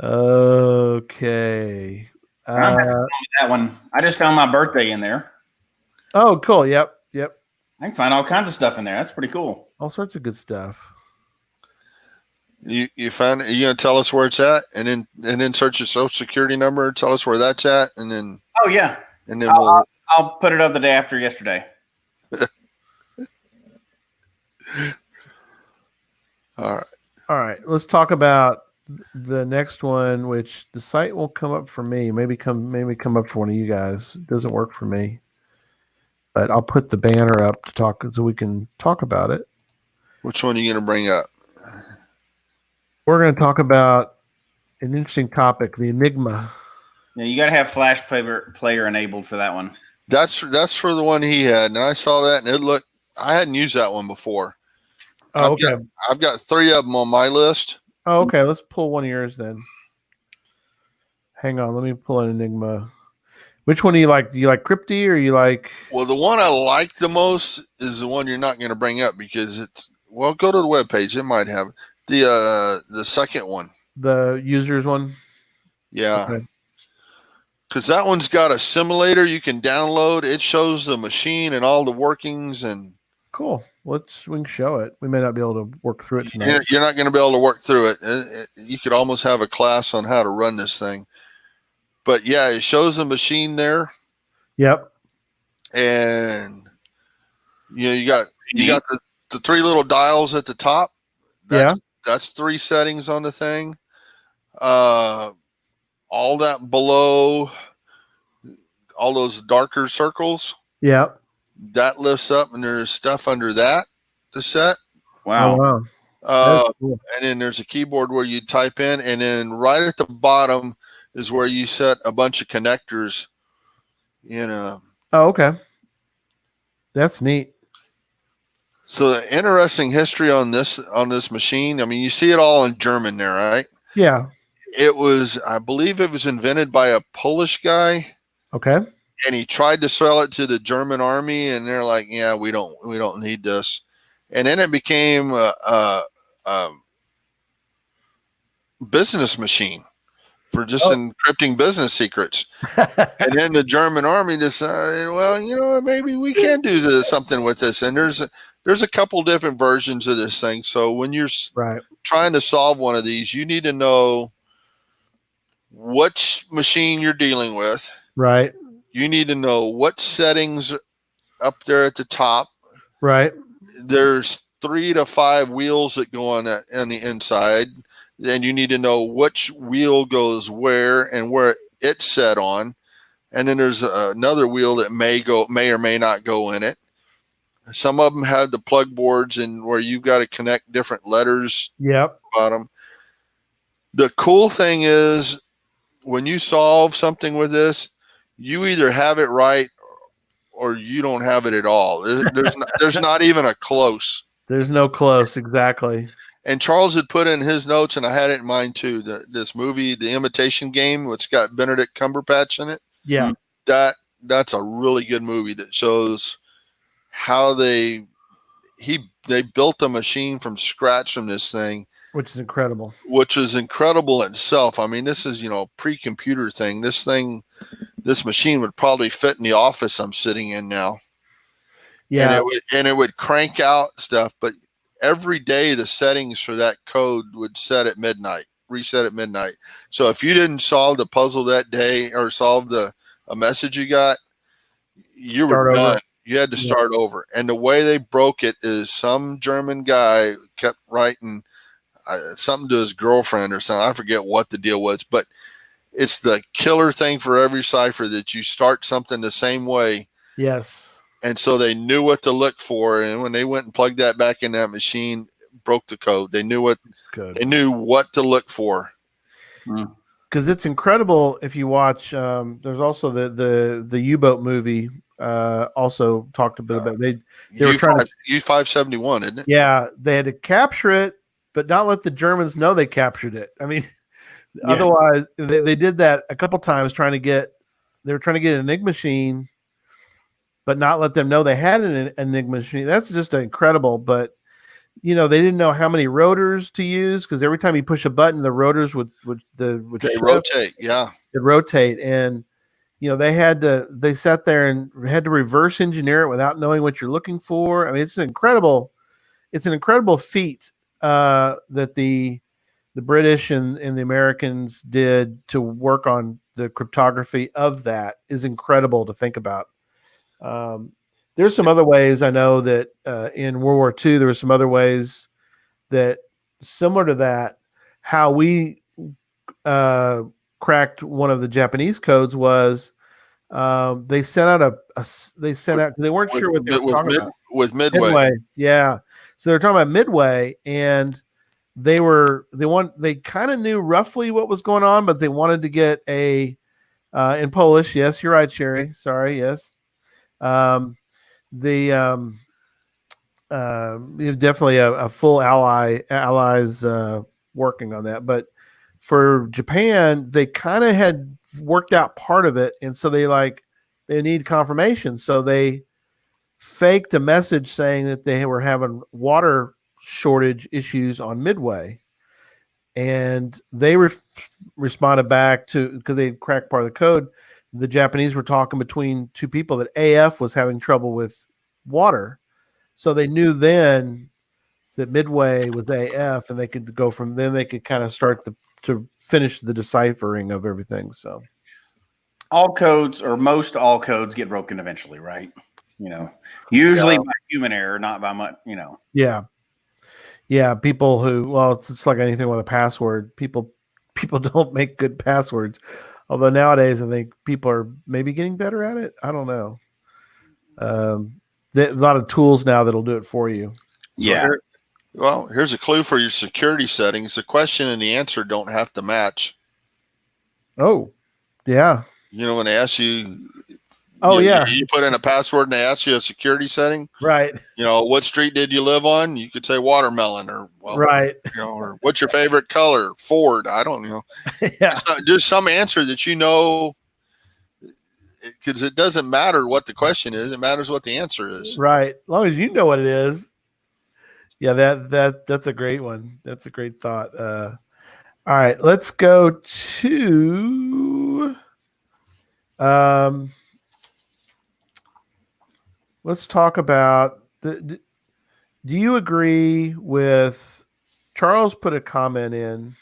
Okay. That one. I just found my birthday in there. Oh, cool. Yep. I can find all kinds of stuff in there. That's pretty cool. All sorts of good stuff. You find it, you gonna tell us where it's at, and then search your social security number, tell us where that's at, and then Oh yeah, and then I'll put it up the day after yesterday. All right. Let's talk about the next one, which the site won't come up for me. Maybe come up for one of you guys. It doesn't work for me, but I'll put the banner up to talk so we can talk about it. Which one are you gonna bring up? We're going to talk about an interesting topic, the Enigma. Yeah, you got to have Flash player enabled for that one. That's for the one he had, and I saw that, and it looked. I hadn't used that one before. Oh, okay. I've got 3 of them on my list. Oh, okay. Let's pull one of yours then. Hang on, let me pull an Enigma. Which one do you like? Do you like Crypty or you like? Well, the one I like the most is the one you're not going to bring up because it's. Well, go to the webpage. It might have the second one. The users one. Yeah. Because that one's got a simulator you can download. It shows the machine and all the workings and. Cool. We can show it. We may not be able to work through it tonight. You're not going to be able to work through it. You could almost have a class on how to run this thing. But yeah, it shows the machine there. Yep. And you got the 3 little dials at the top. That's 3 settings on the thing. All that below, all those darker circles. Yep. That lifts up, and there's stuff under that to set. Wow. Oh, wow. Cool. And then there's a keyboard where you type in, and then right at the bottom is where you set a bunch of connectors. Oh, okay. That's neat. So the interesting history on this machine. I mean, you see it all in German there, right? Yeah. I believe it was invented by a Polish guy. Okay. And he tried to sell it to the German army, and they're like, "Yeah, we don't need this." And then it became a business machine for just encrypting business secrets. And then the German army decided, well, maybe we can do something with this. And there's a couple different versions of this thing. So when you're trying to solve one of these, you need to know which machine you're dealing with. Right. You need to know what settings up there at the top. Right. There's 3 to 5 wheels that go on the inside. Then you need to know which wheel goes where and where it's set on. And then there's another wheel that may or may not go in it. Some of them have the plug boards and where you've got to connect different letters. Yep. Bottom. The cool thing is when you solve something with this, you either have it right or you don't have it at all. There's not even a close. There's no close, exactly. And Charles had put in his notes, and I had it in mind too. This movie, The Imitation Game, it's got Benedict Cumberbatch in it. Yeah, that's a really good movie that shows how they built a machine from scratch from this thing, which is incredible. Which is incredible in itself. I mean, this is pre-computer thing. This machine would probably fit in the office I'm sitting in now. Yeah, and it would crank out stuff, but every day the settings for that code would reset at midnight. So if you didn't solve the puzzle that day or solve a message you got, you were done. You had to start over. And the way they broke it is some German guy kept writing something to his girlfriend or something. I forget what the deal was, but it's the killer thing for every cipher that you start something the same way. Yes. And so they knew what to look for. And when they went and plugged that back in that machine, broke the code. They knew what to look for. Because it's incredible if you watch. There's also the U-boat movie. Also talked a bit about they were trying to U-571, isn't it? Yeah, they had to capture it, but not let the Germans know they captured it. I mean, otherwise they did that a couple times they were trying to get an Enigma machine, but not let them know they had an Enigma machine. That's just incredible. But they didn't know how many rotors to use because every time you push a button, the rotors would rotate. Yeah, it'd rotate, and they sat there and had to reverse engineer it without knowing what you're looking for. I mean, it's an incredible feat that the the British and the Americans did to work on the cryptography of that is incredible to think about. There's some other ways I know that in World War II, there were some other ways that similar to that, how we cracked one of the Japanese codes was they sent out they weren't sure what they were talking about. With Midway. Yeah. So they're talking about Midway, and they kind of knew roughly what was going on, but they wanted to get in Polish. Yes, you're right, Sherry. Sorry. Yes. Definitely a full allies working on that, but for Japan, they kind of had worked out part of it, and so they need confirmation, so they faked a message saying that they were having water shortage issues on Midway, and they responded back to, because they cracked part of the code. The Japanese were talking between two people that AF was having trouble with water, so they knew then that Midway was AF, and they could go from then. They could kind of start to finish the deciphering of everything. So all codes, or most all codes, get broken eventually, right? Usually by human error, not by much. Yeah. People who, it's like anything with a password. People don't make good passwords. Although nowadays, I think people are maybe getting better at it. I don't know. A lot of tools now that'll do it for you. Yeah. Well, here's a clue for your security settings. The question and the answer don't have to match. Oh, yeah. When they ask you, you put in a password and they ask you a security setting. Right. What street did you live on? You could say watermelon, or right. Or what's your favorite color? Ford. I don't know. Yeah. Just some answer that because it doesn't matter what the question is. It matters what the answer is. Right. As long as you know what it is. Yeah, that's a great one. That's a great thought. All right, let's go to let's talk about do you agree with Charles put a comment in?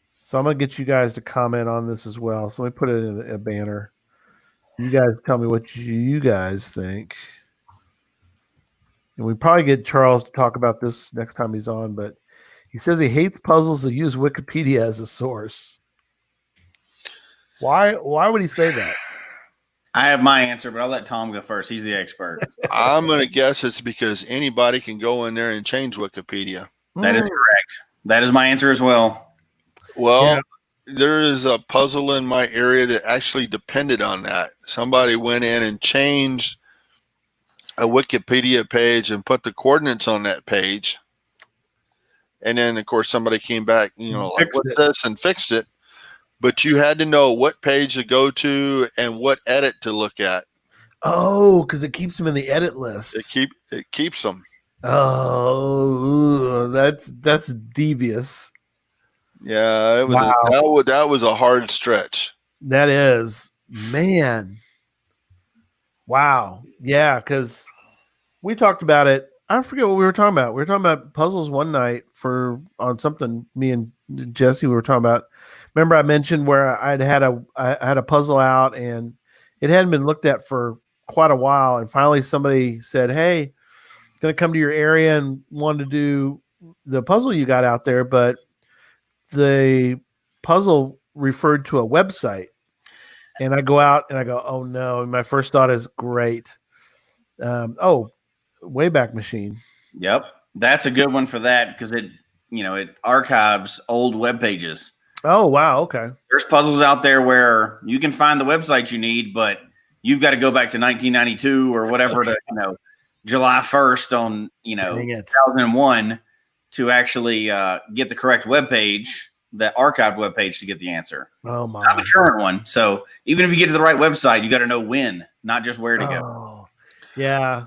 So I'm going to get you guys to comment on this as well. So let me put it in a banner. You guys tell me what you guys think. And we probably get Charles to talk about this next time he's on, but he says he hates puzzles that use Wikipedia as a source. Why would he say that? I have my answer, but I'll let Tom go first. He's the expert. I'm going to guess it's because anybody can go in there and change Wikipedia. That is correct. That is my answer as well. Well, there is a puzzle in my area that actually depended on that. Somebody went in and changed a Wikipedia page and put the coordinates on that page. And then, of course, somebody came back, what's this, and fixed it. But you had to know what page to go to and what edit to look at. Oh, because it keeps them in the edit list. It keeps them. Oh, that's devious. Yeah, it was that was a hard stretch. That is, man. Wow. Yeah, because we talked about it. I forget what we were talking about. We were talking about puzzles one night on something. Me and Jesse we were talking about. Remember, I mentioned where I had a puzzle out and it hadn't been looked at for quite a while, and finally somebody said, "Hey, going to come to your area and wanted to do the puzzle you got out there," but the puzzle referred to a website. And I go out and I go, "Oh no!" And my first thought is, "Great, Wayback Machine." Yep, that's a good one for that because it archives old web pages. Oh wow, okay. There's puzzles out there where you can find the website you need, but you've got to go back to 1992 or whatever to July 1st on 2001 to actually get the correct web page, the archived web page to get the answer. Oh my! Not the current one. So even if you get to the right website, you got to know when, not just where to go. Yeah.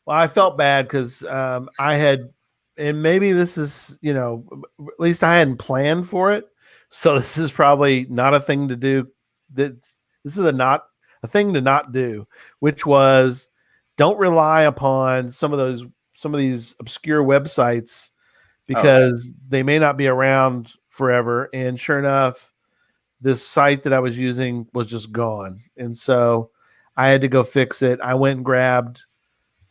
Well, I felt bad because I had, and maybe this is at least I hadn't planned for it. So this is probably not a thing to do. This is a thing to not do, which was don't rely upon some of these obscure websites because they may not be around forever. And sure enough, this site that I was using was just gone. And so I had to go fix it. I went and grabbed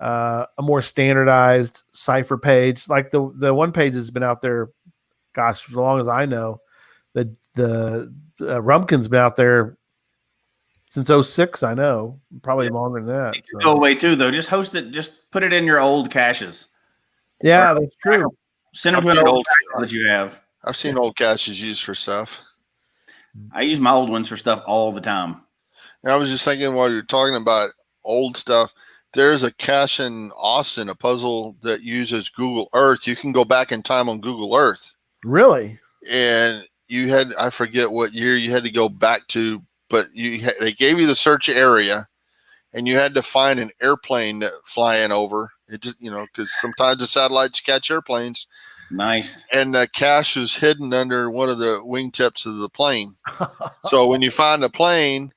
a more standardized Cipher page. Like the one page has been out there, gosh, for as long as I know. The Rumpkin's been out there since 06, I know. Probably longer than that. It could go away too, though. Just host it. Just put it in your old caches. Yeah, that's true. Send them to an old cache that you have. I've seen old caches used for stuff. I use my old ones for stuff all the time. And I was just thinking while you're talking about old stuff, there's a cache in Austin, a puzzle that uses Google Earth. You can go back in time on Google Earth. Really? And you had, I forget what year you had to go back to, but they gave you the search area and you had to find an airplane flying over. It just, because sometimes the satellites catch airplanes. Nice. And the cache was hidden under one of the wingtips of the plane. So when you find the plane,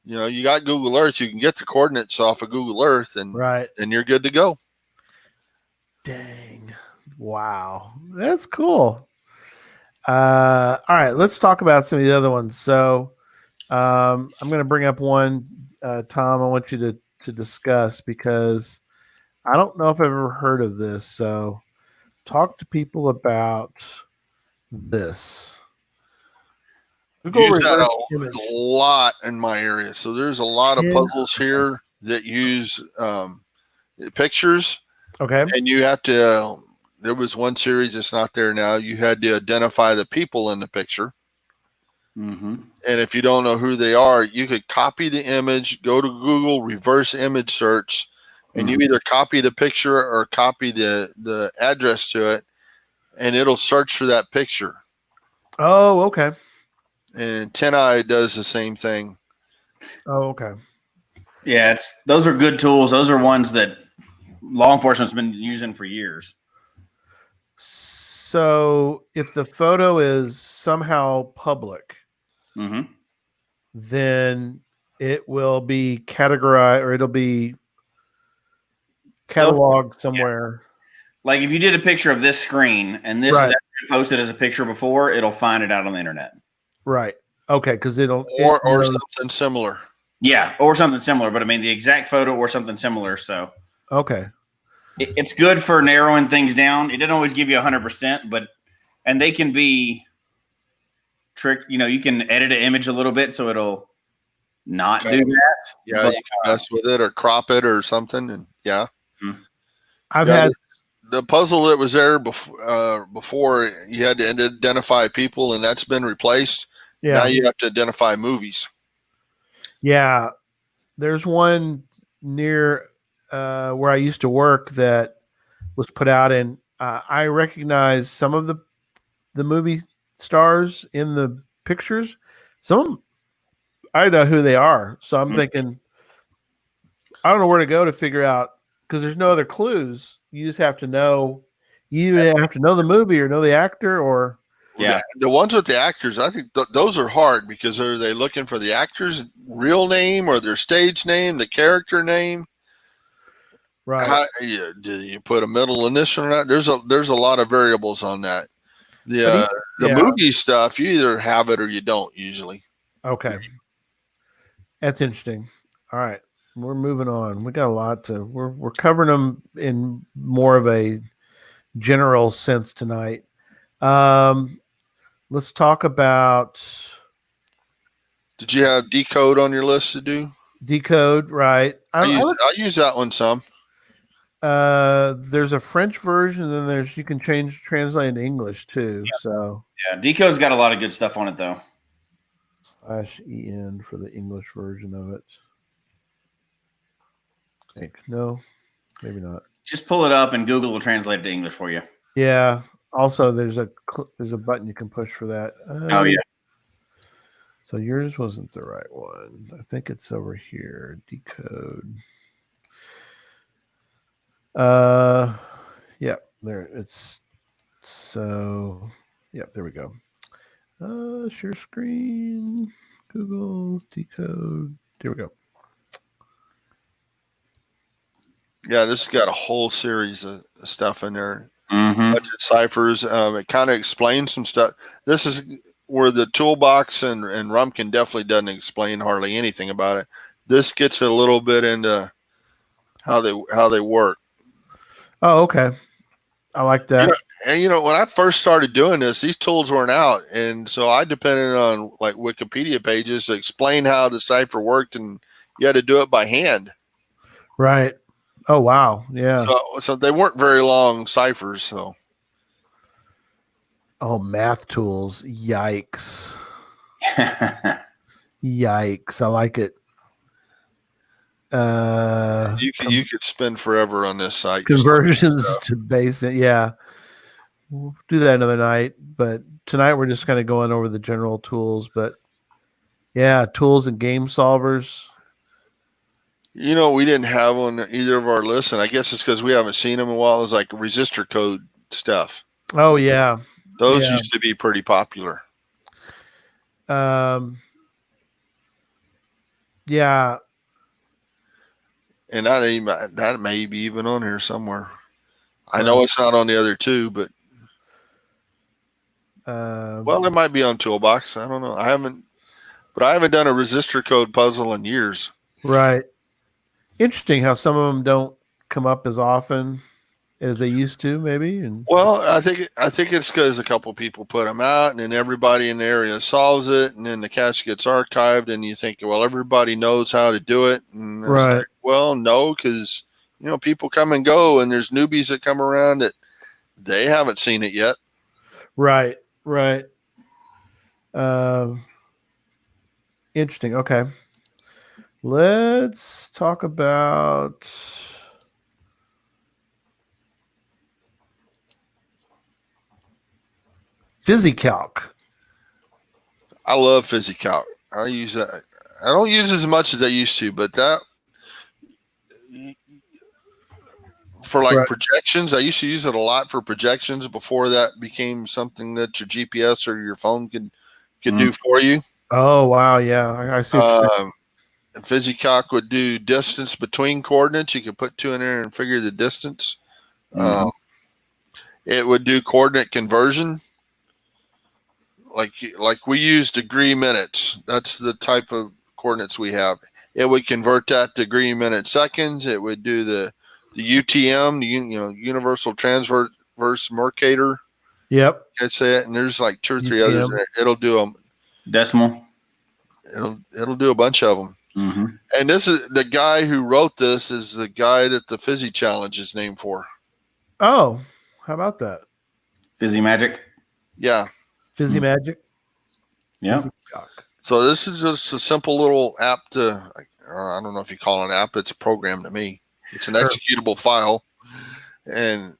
you got Google Earth, you can get the coordinates off of Google Earth and you're good to go. Dang. Wow. That's cool. All right, let's talk about some of the other ones. So I'm going to bring up one, Tom, I want you to discuss because I don't know if I've ever heard of this. So talk to people about this. Use that a lot in my area. So there's a lot of puzzles here that use pictures. Okay. And you have to, there was one series that's not there now. You had to identify the people in the picture. Mm-hmm. And if you don't know who they are, you could copy the image, go to Google, reverse image search, and you either copy the picture or copy the address to it, and it'll search for that picture. Oh, okay. And 10i does the same thing. Oh, okay. Yeah, those are good tools. Those are ones that law enforcement's been using for years. So if the photo is somehow public, then it will be categorized or it'll be cataloged somewhere. Like if you did a picture of this screen and this is actually posted as a picture before, it'll find it out on the internet. Right. Okay, because or something similar. Yeah, or something similar. But I mean the exact photo or something similar. So okay. It's good for narrowing things down. It doesn't always give you 100%, and they can be tricked. You can edit an image a little bit so it'll not do that. Yeah, you can mess with it or crop it or something. And I've had the puzzle that was there before you had to identify people, and that's been replaced. Yeah. Now you have to identify movies. Yeah, there's one near where I used to work that was put out, and I recognize some of the movie stars in the pictures. Some I know who they are, so I'm thinking I don't know where to go to figure out because there's no other clues. You just have to know. You either have to know the movie or know the actor, or the ones with the actors. I think those are hard because are they looking for the actor's real name or their stage name, the character name? Right. Do you put a middle initial or not? There's a lot of variables on that. The movie stuff, you either have it or you don't usually. Okay. That's interesting. All right. We're moving on. We got a lot to we're covering them in more of a general sense tonight. Let's talk about. Did you have Decode on your list to do? Decode, right. I use that one some. There's a French version, and then you can translate into English too. Yeah. So Decode's got a lot of good stuff on it though. /en for the English version of it. No, maybe not. Just pull it up and Google will translate it to English for you. Yeah. Also, there's a button you can push for that. Oh yeah. So yours wasn't the right one. I think it's over here. Decode. Yeah, there it's. So, yeah, there we go. Share screen. Google Decode. There we go. Yeah, this has got a whole series of stuff in there. bunch of ciphers. It kind of explains some stuff. This is where the toolbox and Rumpkin definitely doesn't explain hardly anything about it. This gets a little bit into how they work. Oh, okay. I like that. And when I first started doing this, these tools weren't out, and so I depended on like Wikipedia pages to explain how the cipher worked, and you had to do it by hand. Right. Oh, wow. Yeah. So they weren't very long ciphers. So. Oh, math tools. Yikes. Yikes. I like it. You could spend forever on this site. Conversions to basic. Yeah. We'll do that another night. But tonight we're just kind of going over the general tools. But yeah, tools and game solvers. We didn't have on either of our lists, and I guess it's because we haven't seen them in a while. It's like resistor code stuff. Oh, yeah. Those used to be pretty popular. Yeah. And that may be even on here somewhere. I know it's not on the other two, but well, it might be on Toolbox. I don't know. I haven't done a resistor code puzzle in years. Right. Interesting how some of them don't come up as often as they used to, maybe. And well, I think it's because a couple people put them out, and then everybody in the area solves it, and then the cache gets archived, and you think, well, everybody knows how to do it, and right. Like, well, no, because people come and go, and there's newbies that come around that they haven't seen it yet. Right. Interesting. Okay. Let's talk about PhysiCalc. I love PhysiCalc. I use that. I don't use it as much as I used to, but that for projections, I used to use it a lot for projections before that became something that your GPS or your phone could do for you. Oh, wow. Yeah. I see. PhysiCalc would do distance between coordinates. You could put two in there and figure the distance. It would do coordinate conversion. Like we use degree minutes. That's the type of coordinates we have. It would convert that to degree minute seconds. It would do the UTM, the Universal Transverse Mercator. Yep. I say it, and there's like two or three UTM. Others there. It'll do them. Decimal. It'll do a bunch of them. And this is the guy who wrote this is the guy that the Fizzy Challenge is named for. Oh, how about that? Fizzy Magic. Yeah. Fizzy Magic. Yeah. So this is just a simple little app I don't know if you call it an app. It's a program to me. It's an executable file, and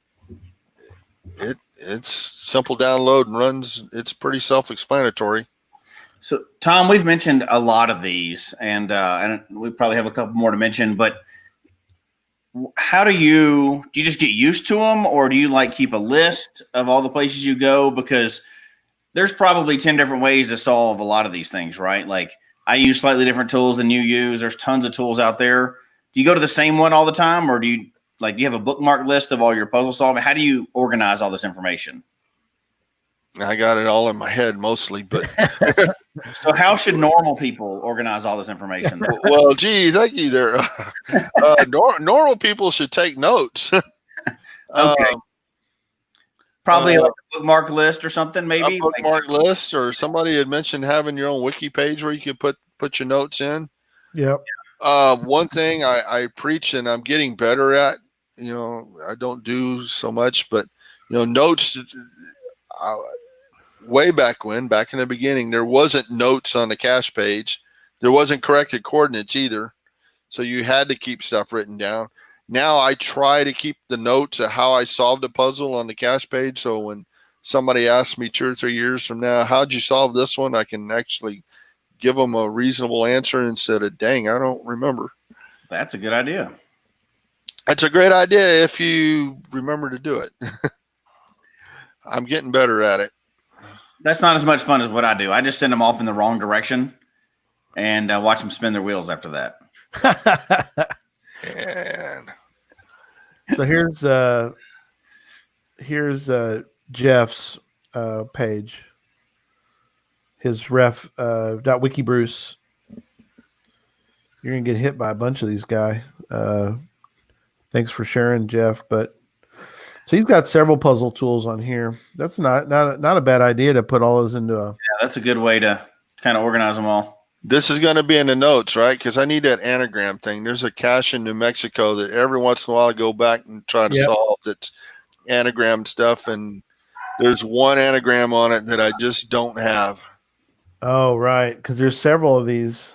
it's simple download and runs. It's pretty self-explanatory. So, Tom, we've mentioned a lot of these, and we probably have a couple more to mention. But how do you just get used to them, or do you keep a list of all the places you go? Because there's probably 10 different ways to solve a lot of these things, right? Like I use slightly different tools than you use. There's tons of tools out there. Do you go to the same one all the time, or do you have a bookmark list of all your puzzle solving? How do you organize all this information? I got it all in my head mostly, but so how should normal people organize all this information? Well, gee, thank you there. Normal people should take notes. Okay. Probably a bookmark list or something, maybe. A bookmark list, or somebody had mentioned having your own wiki page where you could put your notes in. Yep. One thing I preach, and I'm getting better at, I don't do so much, but notes. Way back in the beginning, there wasn't notes on the cache page. There wasn't corrected coordinates either. So you had to keep stuff written down. Now I try to keep the notes of how I solved a puzzle on the cache page. So when somebody asks me 2 or 3 years from now, how'd you solve this one? I can actually give them a reasonable answer instead of, dang, I don't remember. That's a good idea. That's a great idea if you remember to do it. I'm getting better at it. That's not as much fun as what I do. I just send them off in the wrong direction and watch them spin their wheels after that. And so here's here's Jeff's page. His ref .wikibruce. You're gonna get hit by a bunch of these guys. Thanks for sharing, Jeff. But so he's got several puzzle tools on here. That's not a bad idea to put all those into a. Yeah, that's a good way to kind of organize them all. This is going to be in the notes, right? Because I need that anagram thing. There's a cache in New Mexico that every once in a while I go back and try to solve that's anagram stuff, and there's one anagram on it that I just don't have. Oh, right, because there's several of these.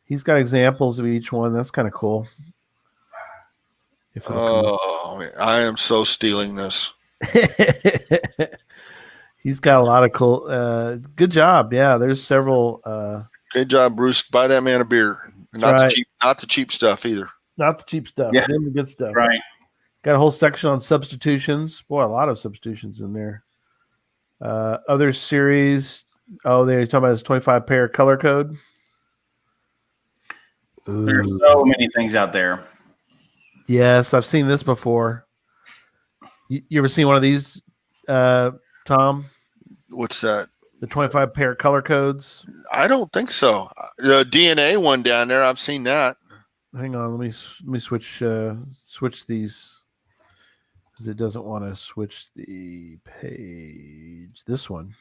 He's got examples of each one. That's kind of cool. I am so stealing this. He's got a lot of cool. Good job. Yeah, there's several. Good job, Bruce. Buy that man a beer. Not the cheap stuff either. Not the cheap stuff. Yeah, the good stuff. Right. Got a whole section on substitutions. Boy, a lot of substitutions in there. Other series. Oh, they're talking about this 25 pair color code. Ooh. There's so many things out there. Yes, I've seen this before. You ever seen one of these, Tom? What's that? The 25 pair color codes? I don't think so. The DNA one down there, I've seen that. Hang on, let me switch these because it doesn't want to switch the page. This one.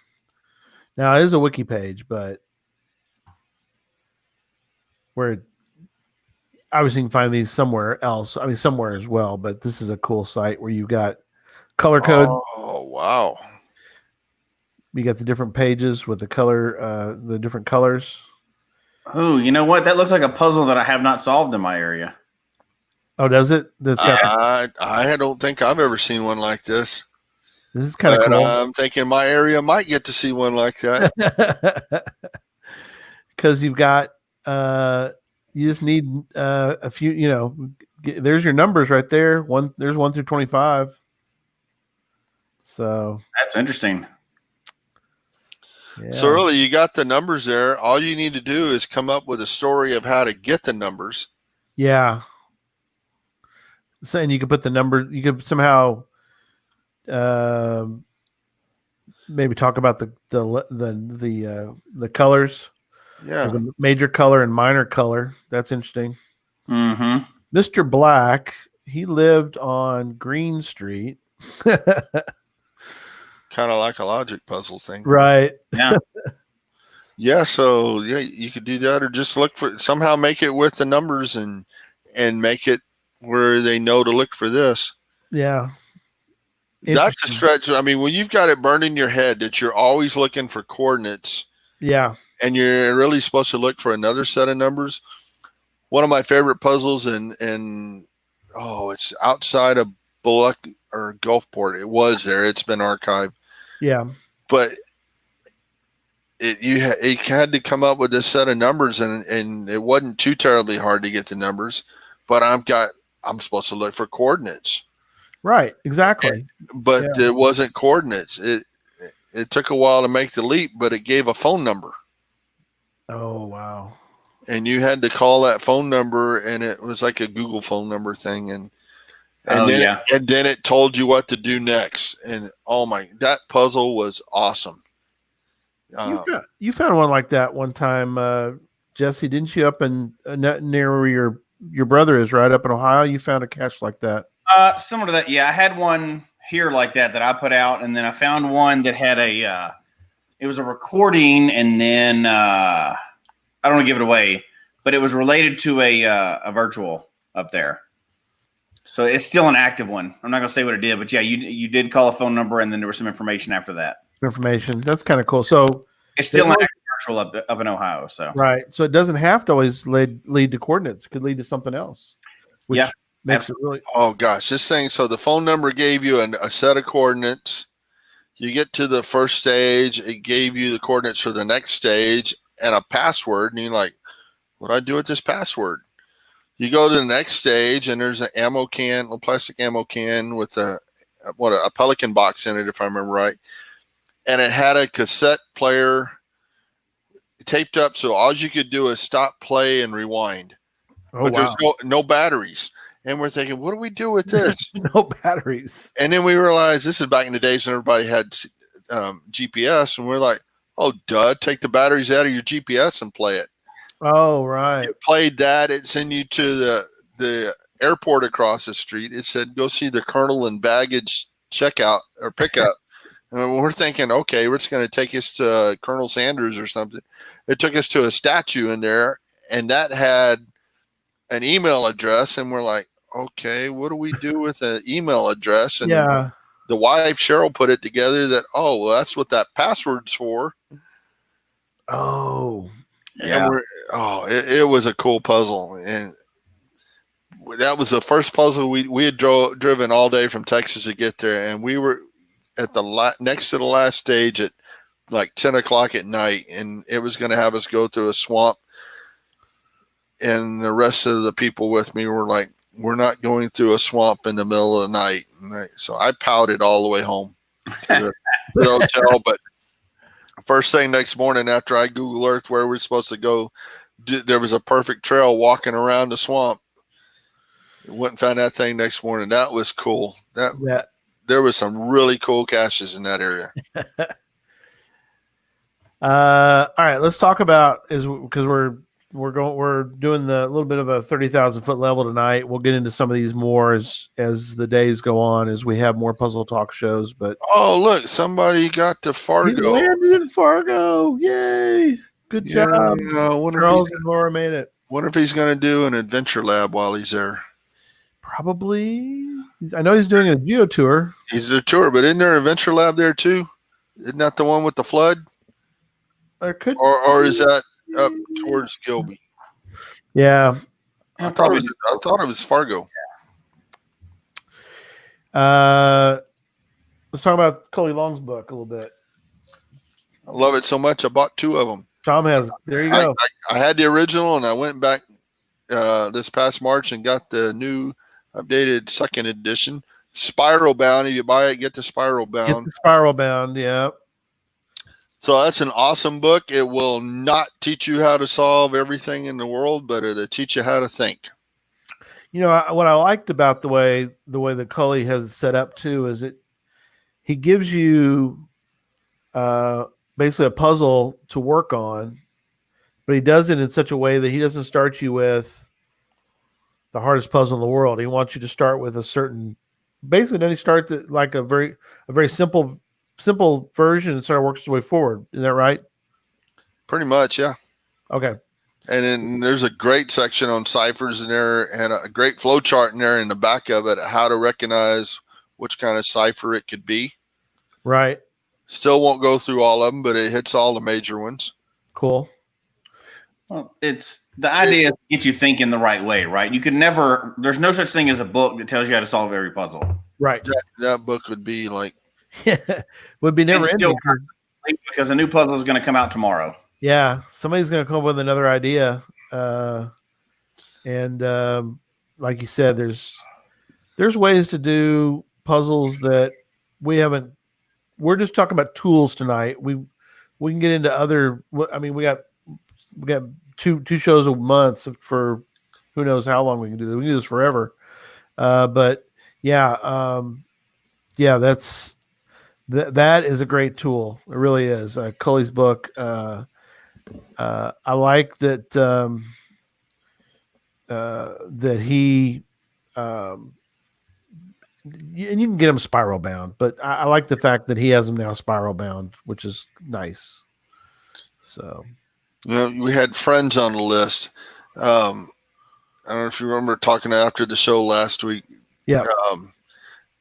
Now it is a wiki page, but where obviously you can find these somewhere else. I mean, somewhere as well, but this is a cool site where you've got color code. Oh, wow. You got the different pages with the color, the different colors. Oh, you know what? That looks like a puzzle that I have not solved in my area. Oh, does it? I don't think I've ever seen one like this. This is kind of cool. I'm thinking my area might get to see one like that. Because you've got, you just need a few, there's your numbers right there. There's 1 through 25. So that's interesting. Yeah. So really, you got the numbers there. All you need to do is come up with a story of how to get the numbers. Yeah. So, and you could put the number. You could somehow maybe talk about the colors. Yeah. There's a major color and minor color. That's interesting. Mm-hmm. Mr. Black, he lived on Green Street. Kind of like a logic puzzle thing. Right. Yeah. Yeah. So yeah, you could do that, or just look for somehow make it with the numbers and make it where they know to look for this. Yeah. That's a stretch. I mean, when you've got it burned in your head that you're always looking for coordinates. Yeah. And you're really supposed to look for another set of numbers. One of my favorite puzzles it's outside of Bullock or Gulfport. It was there. It's been archived. Yeah. But it had to come up with this set of numbers, and it wasn't too terribly hard to get the numbers. But I'm supposed to look for coordinates. Right. Exactly. But it wasn't coordinates. It took a while to make the leap, but it gave a phone number. Oh, wow. And you had to call that phone number, and it was like a Google phone number thing. And then it told you what to do next. And that puzzle was awesome. You found one like that one time, Jesse, didn't you? Up in near where your brother is, right up in Ohio. You found a cache like that. Similar to that. Yeah, I had one here like that I put out, and then I found one that had it was a recording, and then I don't want to give it away, but it was related to a virtual up there. So it's still an active one. I'm not going to say what it did, but yeah, you did call a phone number, and then there was some information after that. Information. That's kind of cool. So it's still an active virtual up in Ohio. So right. So it doesn't have to always lead to coordinates. It could lead to something else. Which makes it really. Oh gosh, this thing. So the phone number gave you a set of coordinates. You get to the first stage, it gave you the coordinates for the next stage and a password, and you're like, what do I do with this password? You go to the next stage, and there's an ammo can, a plastic ammo can with a Pelican box in it, if I remember right. And it had a cassette player taped up, so all you could do is stop, play, and rewind. Oh, but there's no batteries. And we're thinking, what do we do with this? No batteries. And then we realized this is back in the days when everybody had GPS, and we're like, oh, duh, take the batteries out of your GPS and play it. Oh, right. It played that. It sent you to the airport across the street. It said, go see the Colonel and baggage checkout or pickup. And we're thinking, okay, it's going to take us to Colonel Sanders or something. It took us to a statue in there, and that had an email address. And we're like, okay, what do we do with an email address? And the wife, Cheryl, put it together that, oh, well, that's what that password's for. Oh, yeah. It was a cool puzzle. And that was the first puzzle we had driven all day from Texas to get there. And we were at the next to the last stage at like 10 o'clock at night. And it was going to have us go through a swamp. And the rest of the people with me were like, we're not going through a swamp in the middle of the night. So I pouted all the way home to the hotel. But first thing next morning after I Google Earth where we're supposed to go, there was a perfect trail walking around the swamp. Went and found that thing next morning. That was cool. There was some really cool caches in that area. All right, let's talk about because we're doing the little bit of a 30,000 foot level tonight. We'll get into some of these more as the days go on, as we have more puzzle talk shows. But look, somebody got to Fargo. We landed in Fargo! Yay! Good job. Charles and Laura made it. Wonder if he's going to do an adventure lab while he's there. Probably. I know he's doing a geo tour. He's a tour, but isn't there an adventure lab there too? Isn't that the one with the flood? There could, or is that up towards Gilby? Yeah, I thought it was Fargo. Let's talk about Coley Long's book a little bit. I love it so much. I bought 2 of them. Tom has. There you go. I had the original, and I went back this past March and got the new updated second edition. Spiral bound. If you buy it, get the spiral bound. Get the spiral bound. Yeah. So that's an awesome book. It will not teach you how to solve everything in the world, but it'll teach you how to think. You know, what I liked about the way that Cully has set up too is he gives you basically a puzzle to work on, but he does it in such a way that he doesn't start you with the hardest puzzle in the world. He wants you to start with a certain, basically then he starts at like a very simple version and sort of works his way forward. Is that right? Pretty much, yeah. Okay. And then there's a great section on ciphers in there and a great flow chart in there in the back of it, how to recognize which kind of cipher it could be. Right. Still won't go through all of them, but it hits all the major ones. Cool. Well, it's the idea to get you thinking the right way, right? You could never, there's no such thing as a book that tells you how to solve every puzzle. Right. That book would be like, would be never ending because a new puzzle is going to come out tomorrow. Yeah, somebody's going to come up with another idea, and like you said, there's ways to do puzzles that we haven't. We're just talking about tools tonight. We can get into other. I mean, we got two shows a month for who knows how long we can do this. We can do this forever, but yeah, that is a great tool. It really is. Cully's book. I like that that he and you can get him spiral bound, but I like the fact that he has them now spiral bound, which is nice. So, we had friends on the list. I don't know if you remember talking after the show last week. Yeah.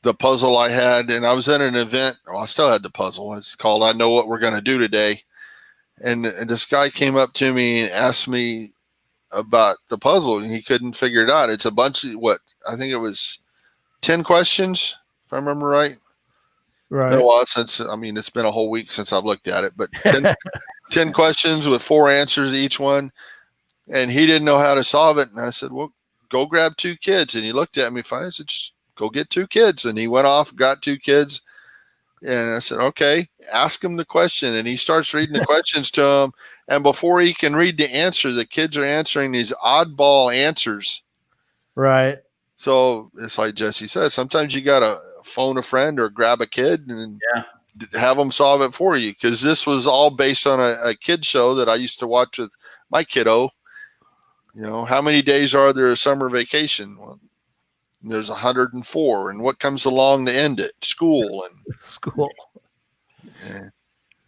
The puzzle I had, and I was at an event. Well, I still had the puzzle. It's called "I Know What We're Going to Do Today." And this guy came up to me and asked me about the puzzle, and he couldn't figure it out. It's a bunch of I think it was 10 questions, if I remember right. Right. It's been a while since, it's been a whole week since I've looked at it, but 10 questions with 4 answers each one. And he didn't know how to solve it. And I said, well, go grab 2 kids. And he looked at me funny. I said, just go get 2 kids. And he went off, got 2 kids. And I said, okay, ask him the question. And he starts reading the questions to him. And before he can read the answer, the kids are answering these oddball answers. Right. So it's like Jesse said, sometimes you got to phone a friend or grab a kid and have them solve it for you. Because this was all based on a kid show that I used to watch with my kiddo. How many days are there a summer vacation? Well, there's 104. And what comes along to end it? School. Yeah.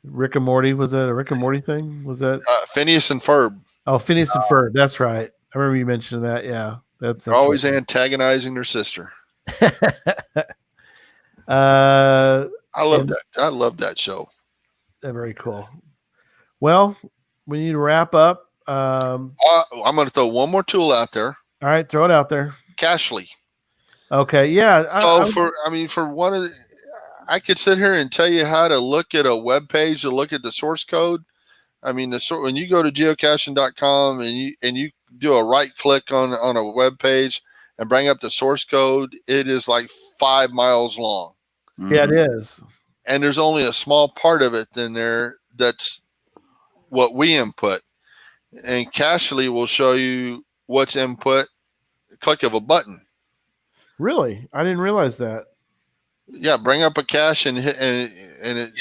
Rick and Morty, was that a Rick and Morty thing? Was that Phineas and Ferb? Oh, Phineas and Ferb. That's right. I remember you mentioning that. Yeah, that's always right. Antagonizing their sister. I love that. I love that show. Very cool. Well, we need to wrap up. I'm going to throw one more tool out there. All right, throw it out there. Cachly. Okay, yeah. So for one of the, I could sit here and tell you how to look at a web page to look at the source code. I mean, when you go to geocaching.com and you do a right click on a web page and bring up the source code, it is like 5 miles long. Yeah, it is. And there's only a small part of it in there that's what we input. And Cachly will show you what's input, click of a button. Really? I didn't realize that. Yeah, bring up a cache and hit, and it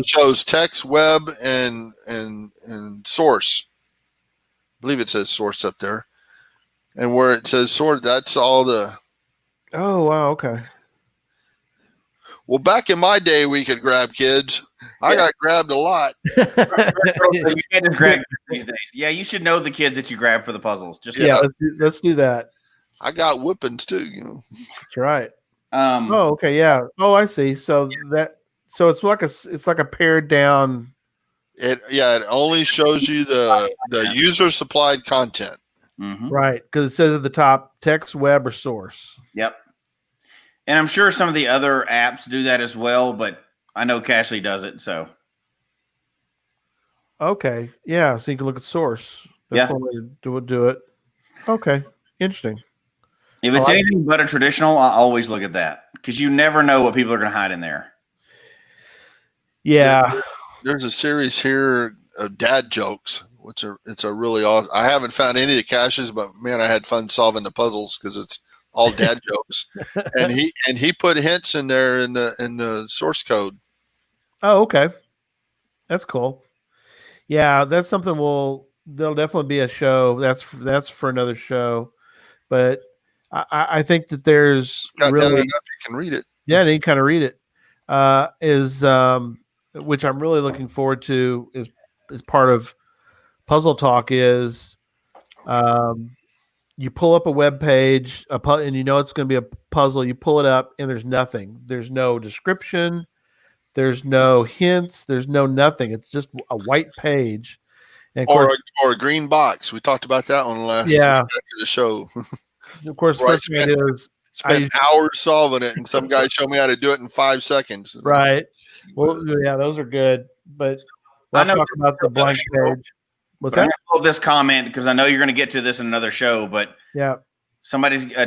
shows text, web, and source. I believe it says source up there. And where it says source, that's all the. Oh wow! Okay. Well, back in my day, we could grab kids. I got grabbed a lot. You can't just grab these days. Yeah, you should know the kids that you grab for the puzzles. Let's do that. I got whippings too. That's right. Oh, okay, yeah. Oh, I see. So it's like a pared down. It only shows you the user supplied content. Mm-hmm. Right, because it says at the top text, web, or source. Yep. And I'm sure some of the other apps do that as well, but I know Cachly does it. So. Okay. Yeah. So you can look at source. That's one way to do it. Okay. Interesting. If it's anything but a traditional, I always look at that because you never know what people are going to hide in there. Yeah. There's a series here of dad jokes, it's a really awesome. I haven't found any of the caches, but man, I had fun solving the puzzles because it's all dad jokes. And he put hints in there in the source code. Oh, okay. That's cool. Yeah, that's something there'll definitely be a show. That's for another show. But I think that there's really enough you can read it. Yeah, you can kind of read it. Which I'm really looking forward to is part of Puzzle Talk is you pull up a web page and you know it's going to be a puzzle. You pull it up and there's nothing. There's no description. There's no hints. There's no nothing. It's just a white page. And or a green box. We talked about that one last after the show. Of course, the first thing I do is spent hours solving it, and some guy showed me how to do it in 5 seconds. Right. Well, yeah, those are good. But we'll talk about the blank page. What's that? I'm going to pull this comment because I know you're going to get to this in another show. But yeah,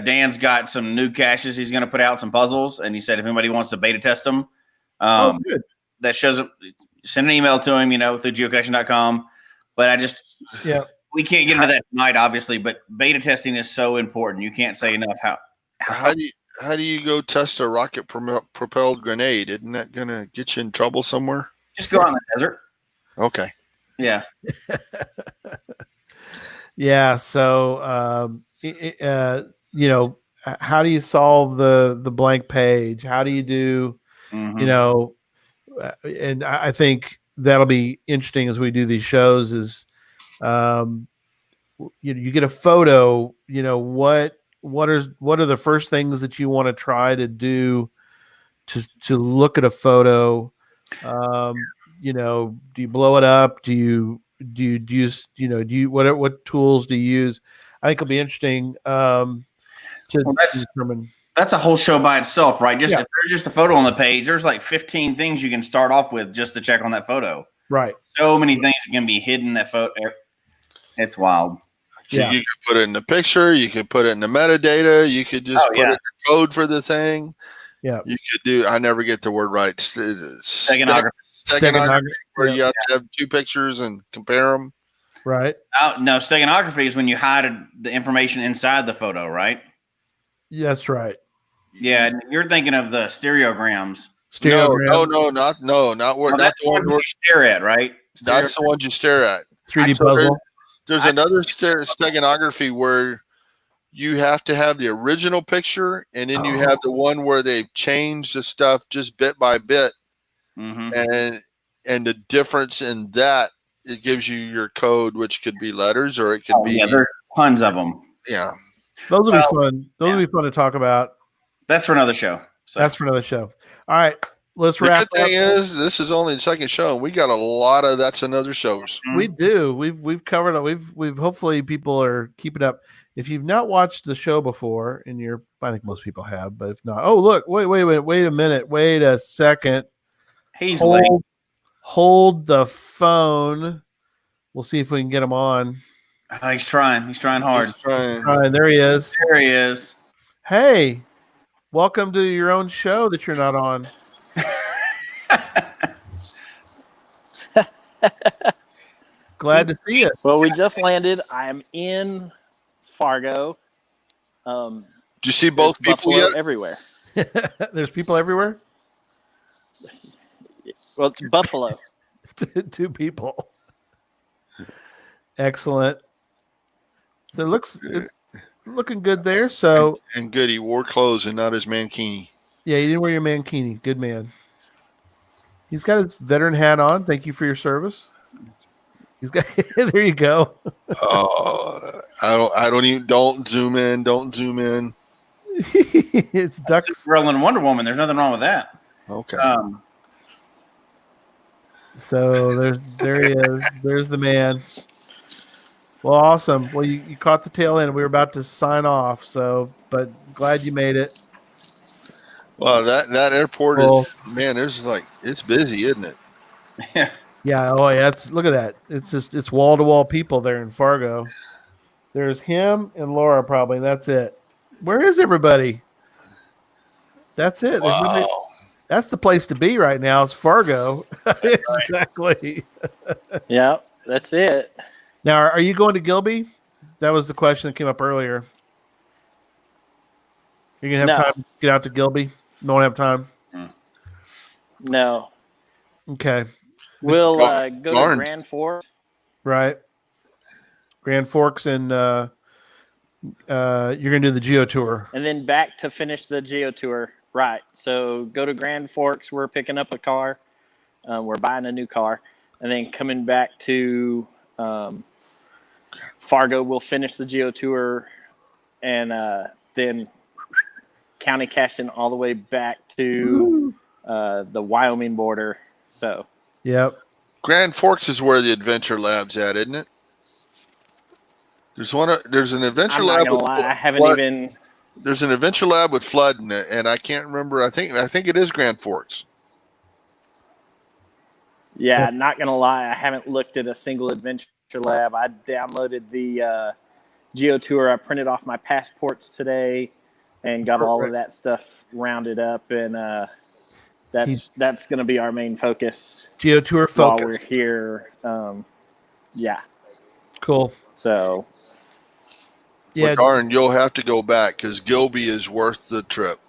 Dan's got some new caches. He's going to put out some puzzles, and he said if anybody wants to beta test them, good. That shows up. Send an email to him, through geocaching.com. But we can't get into that tonight, obviously. But beta testing is so important. You can't say enough how do you go test a rocket propelled grenade? Isn't that going to get you in trouble somewhere? Just go out in the desert. Okay. Yeah. Yeah. So, how do you solve the blank page? How do you do, and I think that'll be interesting as we do these shows is, you get a photo, what are the first things that you want to try to do to look at a photo? Do you blow it up? Do you use, what tools do you use? I think it'll be interesting to determine. That's a whole show by itself, right? If there's just a photo on the page, there's like 15 things you can start off with just to check on that photo. Right. So many things that can be hidden in that photo. It's wild. Yeah. You could put it in the picture. You could put it in the metadata. You could just put it in the code for the thing. Yeah. You could do, I never get the word right. Steganography. Where you have to have 2 pictures and compare them. Right. No, steganography is when you hide the information inside the photo, right? That's right. Yeah, you're thinking of the stereograms. Stereogram. No, not where. Not That's the one you stare at, right? That's the ones you stare at. 3D So puzzle. there's another steganography where you have to have the original picture, and then you have the one where they've changed the stuff just bit by bit, and the difference in that, it gives you your code, which could be letters or it could be. Yeah, there's tons of them. Yeah, those will be fun. Those will be fun to talk about. That's for another show. So. That's for another show. All right, let's wrap up. The good thing is, this is only the second show, and we got a lot of that's another shows. We do. We've covered it. We've hopefully people are keeping up. If you've not watched the show before, and I think most people have, but if not, look, wait a minute, wait a second. He's late. Hold the phone. We'll see if we can get him on. Oh, he's trying. He's trying hard. He's trying. There he is. There he is. Hey, welcome to your own show that you're not on. Glad to see you. Well, we just landed. I'm in Fargo. Did you see both people yet? Everywhere. There's people everywhere? Well, it's Buffalo. Two people. Excellent. So it's looking good there. So and good, he wore clothes and not his mankini. Yeah, you didn't wear your mankini. Good man. He's got his veteran hat on. Thank you for your service. He's got. There you go. Don't zoom in. Don't zoom in. It's Duck. Supergirl and Wonder Woman. There's nothing wrong with that. Okay. So there he is. There's the man. Well, awesome. Well, you caught the tail end. We were about to sign off. But glad you made it. Well, that airport is, man. There's it's busy, isn't it? Yeah. Yeah. Oh, yeah. Look at that. It's wall to wall people there in Fargo. There's him and Laura probably. That's it. Where is everybody? That's it. Wow. That's the place to be right now. It's Fargo. Exactly. Yeah, that's it. Now, are you going to Gilby? That was the question that came up earlier. You're going to have time to get out to Gilby? Don't have time? No. Okay. We'll go to Grand Forks. Right. Grand Forks, and you're going to do the Geo Tour. And then back to finish the Geo Tour. Right. So go to Grand Forks. We're picking up a car. We're buying a new car. And then coming back to Fargo, we'll finish the Geo Tour. And then county caching all the way back to the Wyoming border. So. Yep. Grand Forks is where the Adventure Lab's at, isn't it? There's an Adventure Lab. I'm not gonna lie, I haven't even. There's an Adventure Lab with flood in it, and I can't remember. I think it is Grand Forks. Yeah, not gonna lie, I haven't looked at a single Adventure Lab. I downloaded the Geo Tour. I printed off my passports today, and got all of that stuff rounded up, and that's going to be our main focus. Geo Tour focus. While we're here. Yeah. Cool. So. Yeah. Well, darn, you'll have to go back because Gilby is worth the trip.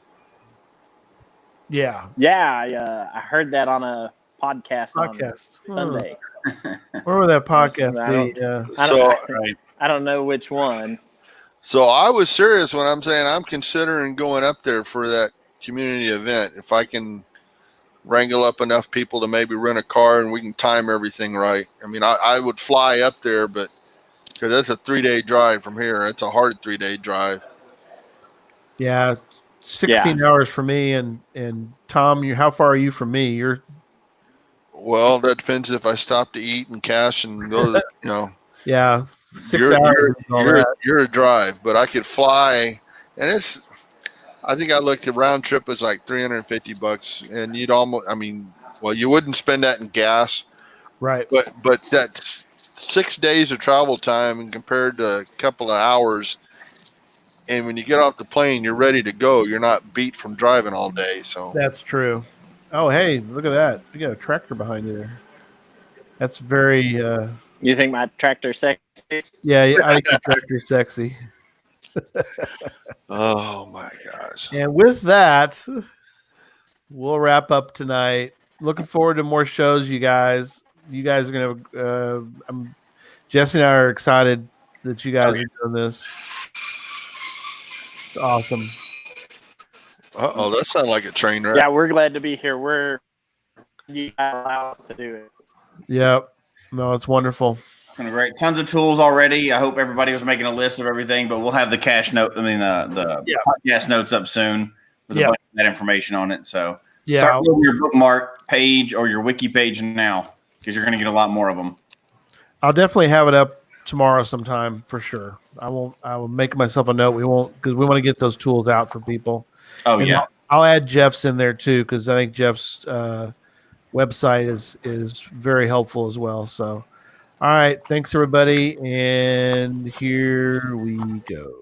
Yeah. Yeah. I heard that on a podcast. On Sunday. Where would that podcast be? I don't know which one. So I was serious when I'm saying I'm considering going up there for that community event. If I can wrangle up enough people to maybe rent a car and we can time everything right. I mean, I would fly up there, but because that's a 3-day drive from here. It's a hard 3-day drive. Yeah. 16 hours for me. And Tom, how far are you from me? Well, that depends if I stop to eat and cash and go, Yeah. 6 hours. You're a drive, but I could fly, and I think I looked at round trip was like $350, and you'd almost, you wouldn't spend that in gas, right? But that's 6 days of travel time, and compared to a couple of hours, and when you get off the plane, you're ready to go. You're not beat from driving all day. So that's true. Oh, hey, look at that! We got a tractor behind you there. That's very. You think my tractor's sexy? Yeah, I think your tractor's sexy. Oh my gosh. And with that, we'll wrap up tonight. Looking forward to more shows, you guys. You guys are gonna. Jesse and I are excited that you guys are doing this. Awesome. Uh-oh, that sounds like a train wreck. Yeah, we're glad to be here. You allow us to do it. Yep. No, it's wonderful. Great. Tons of tools already. I hope everybody was making a list of everything, but we'll have the the podcast notes up soon with a bunch of that information on it. So start building your bookmark page or your wiki page now, because you're going to get a lot more of them. I'll definitely have it up tomorrow sometime for sure. I will make myself a note. We won't, because we want to get those tools out for people. Oh, and yeah. I'll add Jeff's in there too, because I think Jeff's website is very helpful as well. So, all right. Thanks, everybody. And here we go.